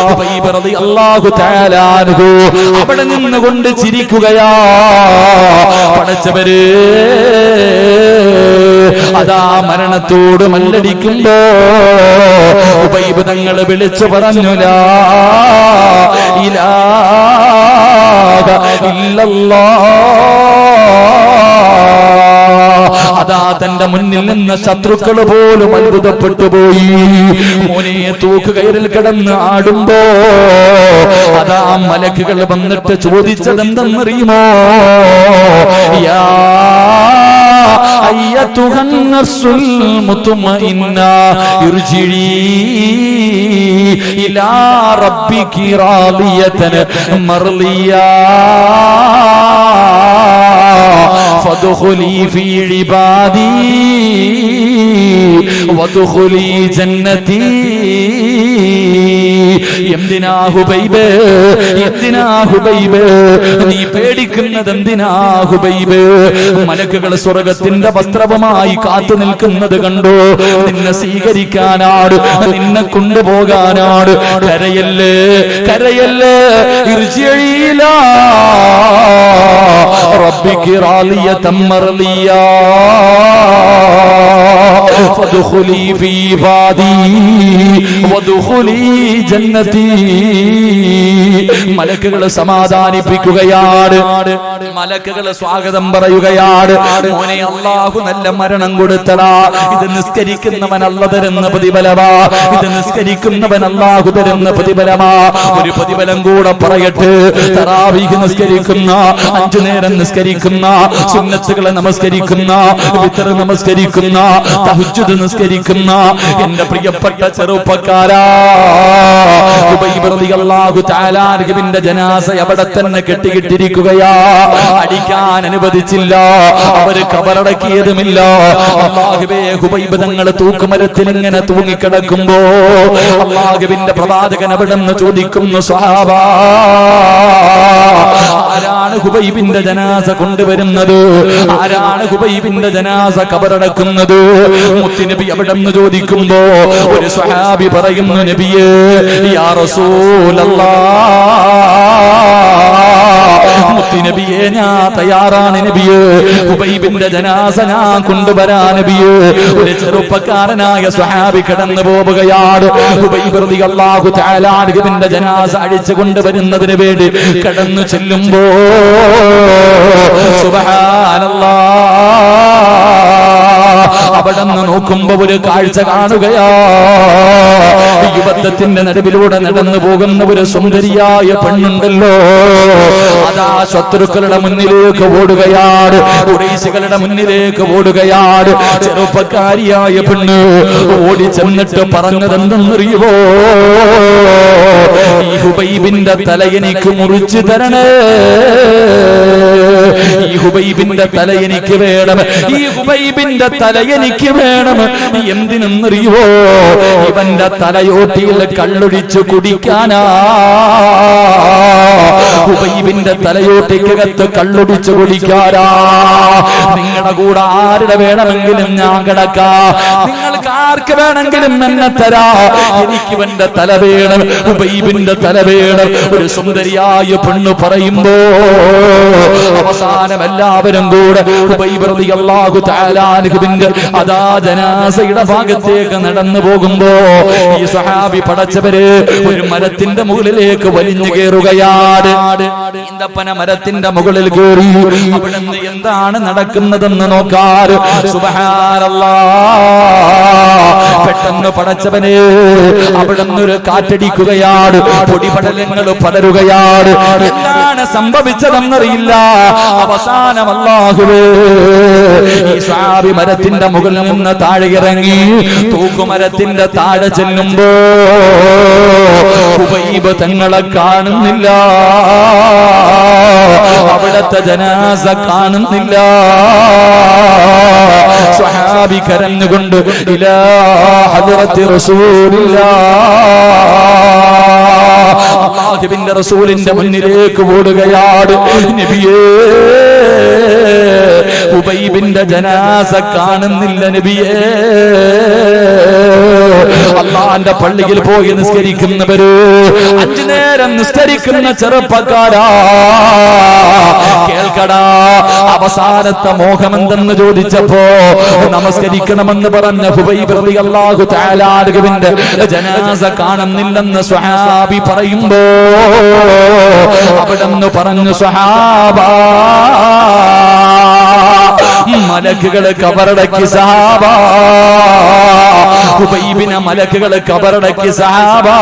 A: ഹുബൈബ് റളിയല്ലാഹു തആല അൻഹു അവിടെ നിന്നുകൊണ്ട് ചിരിക്കുകയാ. പടച്ചവരേ, അതാ മരണത്തോട് മല്ലടിക്കുമ്പോ ഹുബൈബ് തങ്ങൾ വിളിച്ചു പറഞ്ഞു, ലാ ഇലാഹ ഇല്ലല്ലാഹ്. അതാ തന്റെ മുന്നിൽ നിന്ന് ശത്രുക്കൾ പോലും അത്ഭുതപ്പെട്ടു പോയി. മോനെ തൂക്കുകയറിൽ കിടന്ന് ആടുമ്പോ അതാ മലക്കുകൾ വന്നിട്ട് ചോദിച്ചത് എന്തെന്നറിയുമോ? യാ അയ്യത്തുഹൻ നഫ്സുൽ മുത്മഇന്ന ഇർജിഇ ഇലാ റബ്ബികി റാദിയതൻ മർളിയാ ഫദ്ഖുലി ഫീ ഇബാദി വദ്ഖുലി ജന്നതി. എന്തിനാ ഹുബൈബ്, എന്തിനാ ഹുബൈബ് നീ പേടിക്കുന്നത്? എന്തിനാ ഹുബൈബ്? മലക്കുകൾ സ്വർഗത്തിന്റെ വസ്ത്രവുമായി കാത്തു നിൽക്കുന്നത് കണ്ടോ? നിന്നെ സ്വീകരിക്കാനാണ്, നിന്നെ കൊണ്ടുപോകാനാണ്. കരയല്ലേ, കരയല്ലേ. ഇർജിഇലാ റബ്ബികി റാദിയതൻ മർളിയാ ഫദ്ഖുലി ഫീ ഇബാദി വദ്ഖുലി ജന്നതി. മലക്കുകൾ സമാധാനിപ്പിക്കുകയാണ്, മലക്കുകൾ സ്വാഗതം പറയുകയാണ്. മോനെ, അല്ലാഹു നല്ല മരണം കൊടുത്തടാ. ഇത് നിസ്കരിക്കുന്നവൻ അല്ലാഹു തരുന്ന പ്രതിഫലമാ, ഇത് നിസ്കരിക്കുന്നവൻ അല്ലാഹു തരുന്ന പ്രതിഫലമാ. ഒരു പ്രതിഫലം കൂടെ പറയട്ടെ. തറാവീഹ് നിസ്കരിക്കുന്ന, 5 നേരം നിസ്കരിക്കുന്ന, സുന്നത്തുകളെ നമസ്കരിക്കുന്ന, വിത്ർ നമസ്കരിക്കുന്ന, തഹജ്ജുദ് നിസ്കരിക്കുന്ന എന്റെ പ്രിയപ്പെട്ട ചെറുപ്പക്കാരാ, ഉബൈബ് റളിയല്ലാഹു തആല അൻഹുവിന്റെ ജനാസ അവിടെ തന്നെ കെട്ടിയിട്ടിരിക്കുകയാ. അടിക്കാൻ അനുവദിച്ചില്ല, അവര് കബറടക്കിയതുമില്ല. അല്ലാഹുവേ, ഉബൈബ് തങ്ങൾ തൂക്കുമരത്തിൽ ഇങ്ങനെ തൂങ്ങിക്കിടക്കുമ്പോ അല്ലാഹുവിന്റെ പ്രവാചകൻ അവിടെ നിന്ന് ചോദിക്കുന്നു, സ്വഹാബാ, ആരാണ് ഹുബൈബിന്റെ ജനാസ കൊണ്ടുവരുന്നത്? ആരാണ് ഹുബൈബിന്റെ ജനാസ കബറടക്കുന്നത്? മുത്തുനബി അവിടെ നിന്ന് ചോദിക്കുമ്പോ ഒരു സ്വഹാബി പറയുന്നു, നബിയേ, യാ റസൂലല്ലാഹ്, മുത്തുനബിയേ, ഞാൻ തയ്യാറാണ് നബിയേ, ഹുബൈബിന്റെ ജനാസ ഞാൻ കൊണ്ടുവരാ നബിയേ. ഒരു ചെറുപ്പക്കാരനായ സ്വഹാബി കടന്നു പോവുകയാണ്. ഹുബൈബ് റളിയല്ലാഹു തആല അൻഹുവിന്റെ ജനാസ അടിച്ചു കൊണ്ടുവരുന്നതിന് വേണ്ടി കടന്നു ചെല്ലുമ്പോ സുബ്ഹാനല്ലാഹ്, അവിടെ നിന്ന് നോക്കുമ്പോ ഒരു കാഴ്ച കാണുകയാ. യുവത്വത്തിന്റെ നടുവിലൂടെ നടന്നു പോകുന്ന ഒരു സുന്ദരിയായ പെണ്ണുണ്ടല്ലോ, അതാ ശത്രുക്കളുടെ മുന്നിലേക്ക് ഓടുകയാണ്, ഖുറൈശികളുടെ മുന്നിലേക്ക് ഓടുകയാണ്. ചെറുപ്പക്കാരിയായ പെണ്ണ് ഓടി ചെന്നിട്ട് പറഞ്ഞതെന്തെന്നറിയുമോ? ഈ ഹുബൈബിന്റെ തല എനിക്ക് മുറിച്ചു തരണേ, ഈ ഹുബൈബിന്റെ തല എനിക്ക് വേണം, ഈ ഹുബൈബിന്റെ തല എനിക്ക് വേണം. എന്തിനെന്നറിയുവോ? ഇവന്റെ തലയോട്ടിയിൽ കള്ളൊഴിച്ചു കുടിക്കാനാ. ഹുബൈബിന്റെ തലയോട്ടിക്കകത്ത് കള്ളൊടിച്ചു കുടിക്കാനാ. നിങ്ങളുടെ കൂടെ ആരുടെ വേണമെങ്കിലും ഞാൻ കിടക്കാ, നിങ്ങൾക്ക് ആർക്ക് വേണമെങ്കിലും എന്നെ തരാ, എനിക്ക് ഇവന്റെ തല വേണം, ഹുബൈബിന്റെ തല വേണം. ഒരു സുന്ദരിയായ പെണ്ണ് പറയുമ്പോ അവസാനം എല്ലാവരും കൂടെ ഹുബൈബ് റളിയല്ലാഹു തആല അൻഹുവിന്റെ അതാ ജനാസയുടെ ഭാഗത്തേക്ക് നടന്നു പോകുമ്പോ ഈ സ്വഹാബി പടച്ചവര് ഒരു മരത്തിന്റെ മുകളിലേക്ക് വലിഞ്ഞു കയറുകയാണ്. ഈന്തപ്പന മരത്തിന്റെ മുകളിൽ കയറി അവിടെ നിന്ന് എന്താണ് നടക്കുന്നതെന്ന് നോക്കാറ്. സുബ്ഹാനല്ലാഹ്, പെട്ടെന്ന് പടച്ചവനെ അവിടെ നിന്നൊരു കാറ്റടിക്കുകയാണ്, പൊടിപടലങ്ങൾ പടരുകയാണ്. എന്താണ് സംഭവിച്ചതെന്നറിയില്ല. അവസാനം അല്ലാഹുവേ, ഈ സ്വഹാബി മരത്തിന്റെ മുകളിൽ നിന്ന് താഴെ ഇറങ്ങി തൂക്കുമരത്തിന്റെ താഴെ ചെല്ലുമ്പോ ഹുബൈബ് തങ്ങളെ കാണുന്നില്ല, അവിടത്തെ ജനാസ കാണുന്നില്ല. സ്വഹാബി കരഞ്ഞുകൊണ്ട് ഇലാ ഹദ്റത്തി റസൂലില്ലാഹ്, അല്ലാഹുവിന്റെ റസൂലിന്റെ മുന്നിലേക്ക് ഓടുകയാണ്. നബിയേ, ഹുബൈബിന്റെ ജനാസ കാണുന്നില്ല നബിയേ. അല്ലാഹുവിന്റെ പള്ളിയിൽ പോയി നിസ്കരിക്കുന്നവര്, 5 നേരം നിസ്കരിക്കുന്ന ചെറുപ്പക്കാരാ, കേൾക്കടാ, അവസാനത്തെ മോഹമെന്തെന്ന് ചോദിച്ചപ്പോ നമസ്കരിക്കണമെന്ന് പറഞ്ഞ ഹുബൈബ് റളിയല്ലാഹു തആല അൻഹുവിന്റെ ജനാസ കാണുന്നില്ലെന്ന് സ്വഹാബി പറയുമ്പോ അവിടെന്ന് പറഞ്ഞു, സ്വഹാബാ, മലക്കുകള് കബറടക്കി സഹാബാ, ഹുബൈബിനെ മലക്കുകള് കബറടക്കി സഹാബാ.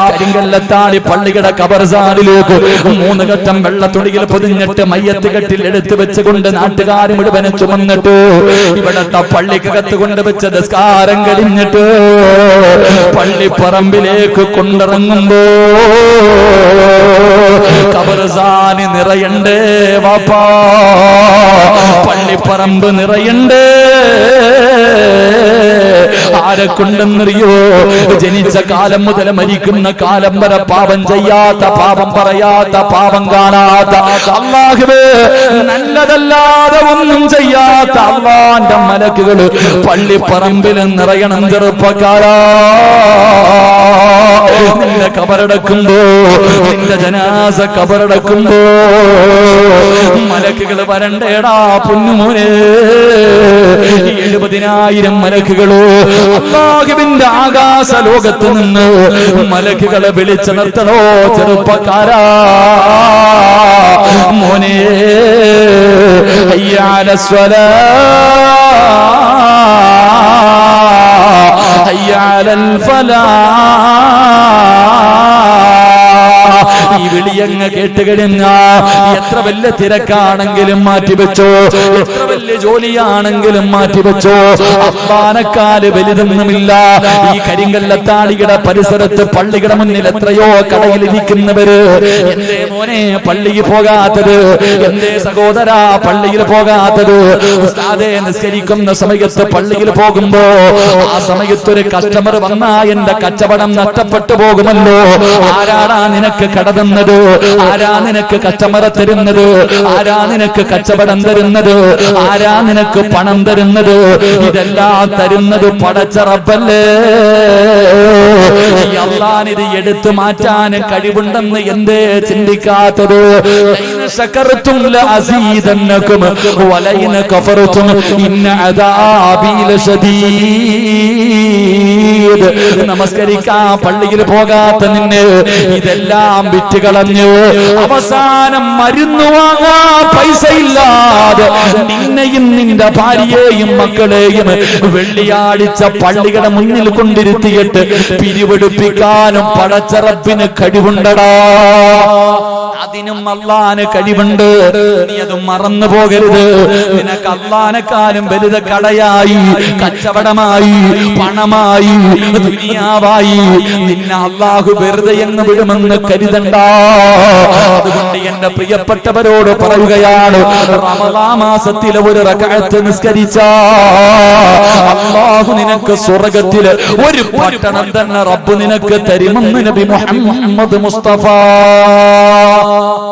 A: കരിങ്കല്ലത്താണി പള്ളിയുടെ കബർസാനിലേക്ക് 3 ഘട്ടം വെള്ളത്തുണിയിൽ പൊതിഞ്ഞിട്ട് മയ്യത്ത് കെട്ടിൽ എടുത്തു വെച്ചുകൊണ്ട് നാട്ടുകാർ മുഴുവനെ ചുമന്നിട്ട് ഇവിടത്തെ പള്ളിക്കകത്ത് കൊണ്ടുവച്ച് നിസ്കാരം കഴിഞ്ഞിട്ട് പള്ളിപ്പറമ്പിലേക്ക് കൊണ്ടിറങ്ങുമ്പോ കബർസാനി നിറയണ്ടേ വാപ്പാ, പള്ളിപ്പറമ്പ് നിറയണ്ടേ. ആരെ കൊണ്ടെന്നറിയോ? ജനിച്ച കാലം മുതൽ മരിക്കുന്ന കാലം വരെ പാപം ചെയ്യാത്ത, പാപം പറയാത്ത, പാപം കാണാത്ത, അല്ലാഹുവേ നല്ലതല്ലാതെ ഒന്നും ചെയ്യാത്ത അല്ലാഹുവിന്റെ മലക്കുകള് പള്ളിപ്പറമ്പിൽ നിറയണം ചെറുപ്പക്കാരാ. നിന്റെ കബറടക്കുമ്പോ, നിന്റെ ജനാസ കബറടക്കുമ്പോ മലക്കുകൾ വരണ്ടേടാ പൊന്നുമോനെ. 70,000 മലക്കുകളോ അല്ലാഹുവിന്റെ ആകാശ ലോകത്ത് നിന്ന് മലക്കുകളെ വിളിച്ചു നിർത്തണോ ചെറുപ്പക്കാരാ മോനെ. ഹയ്യ അലസ്സലാ ഹയ്യ അലൽ ഫലാഹ്. ഈ വിളിയങ്ങ് കേട്ടുകഴിഞ്ഞ എത്ര വലിയ തിരക്കാണെങ്കിലും മാറ്റിവെച്ചോ, എത്ര വലിയ ജോലിയാണെങ്കിലും മാറ്റിവെച്ചോ, അള്ളാനെക്കാല് വലുതൊന്നുമില്ല. ഈ കരിങ്കല്ലത്താടിയുടെ പരിസരത്ത് പള്ളിയുടെ മുന്നിൽ എത്രയോ കടയിലിരിക്കുന്നവര്, എന്തേ മോനെ പള്ളിയിൽ പോകാത്തത്, എന്തേ സഹോദരാ പള്ളിയിൽ പോകാത്തത്? ഉസ്താദേ നിസ്കരിക്കുന്ന സമയത്ത് പള്ളിയിൽ പോകുമ്പോ ആ സമയത്തൊരു കസ്റ്റമർ വന്നാ എന്റെ കച്ചവടം നഷ്ടപ്പെട്ടു പോകുമല്ലോ. ആരാടാ നിനക്ക് കട തന്നത്? ആരാ നിനക്ക് കസ്റ്റമറെ തരുന്നത്? ആരാ നിനക്ക് കച്ചവടം തരുന്നത്? ആരാ നിനക്ക് പണം തരുന്നത്? ഇതെല്ലാം തരുന്നത് പടച്ച റബ്ബല്ലേ. അല്ലാഹുവിന് ഇത് എടുത്തു മാറ്റാൻ കഴിവുണ്ടെന്ന് എന്തേ ചിന്തിക്കാത്തത്? ശകർതും ലഅസീദന്നകും വലൈന കഫർതും ഇന്ന അദാബി ലശദീദ്. നമസ്കരിക്കാൻ പള്ളിയിൽ പോകാത്ത നിന്നെ ഇതെല്ലാം വിറ്റുകളഞ്ഞു അവസാനം മരുന്ന് വാങ്ങാൻ പൈസ ഇല്ലാതെ നിന്നെയും നിന്റെ ഭാര്യയെയും മക്കളെയും വെള്ളിയാഴ്ച പള്ളിയുടെ മുന്നിൽ കൊണ്ടിരുത്തിയിട്ട് പിരിവെടുപ്പിക്കാനും പടച്ച റബ്ബിന് കഴിവുണ്ടടാ. അതിനും അല്ലാഹുവിന് കഴിവുണ്ട്. നീ അത് മറന്നു പോകരുത്. നിനക്ക് അല്ലാഹുവിനെക്കാളും വലുത് കടയായി, കച്ചവടമായി, പണമായി, ദുനിയാവായി നിന്നെ അല്ലാഹു വെറുതെ എന്ന് വിടുമെന്ന് കരുതണ്ട. അതുകൊണ്ട് എന്റെ പ്രിയപ്പെട്ടവരോട് പറയുകയാണ്, റമളാൻ മാസത്തിലെ ഒരു റകഅത്ത് നിസ്കരിച്ച അല്ലാഹു നിനക്ക് സ്വർഗ്ഗത്തിലെ ഒരു പട്ടണം തന്നെ റബ്ബ് നിനക്ക് തരുമെന്ന് നബി മുഹമ്മദ് മുസ്തഫ.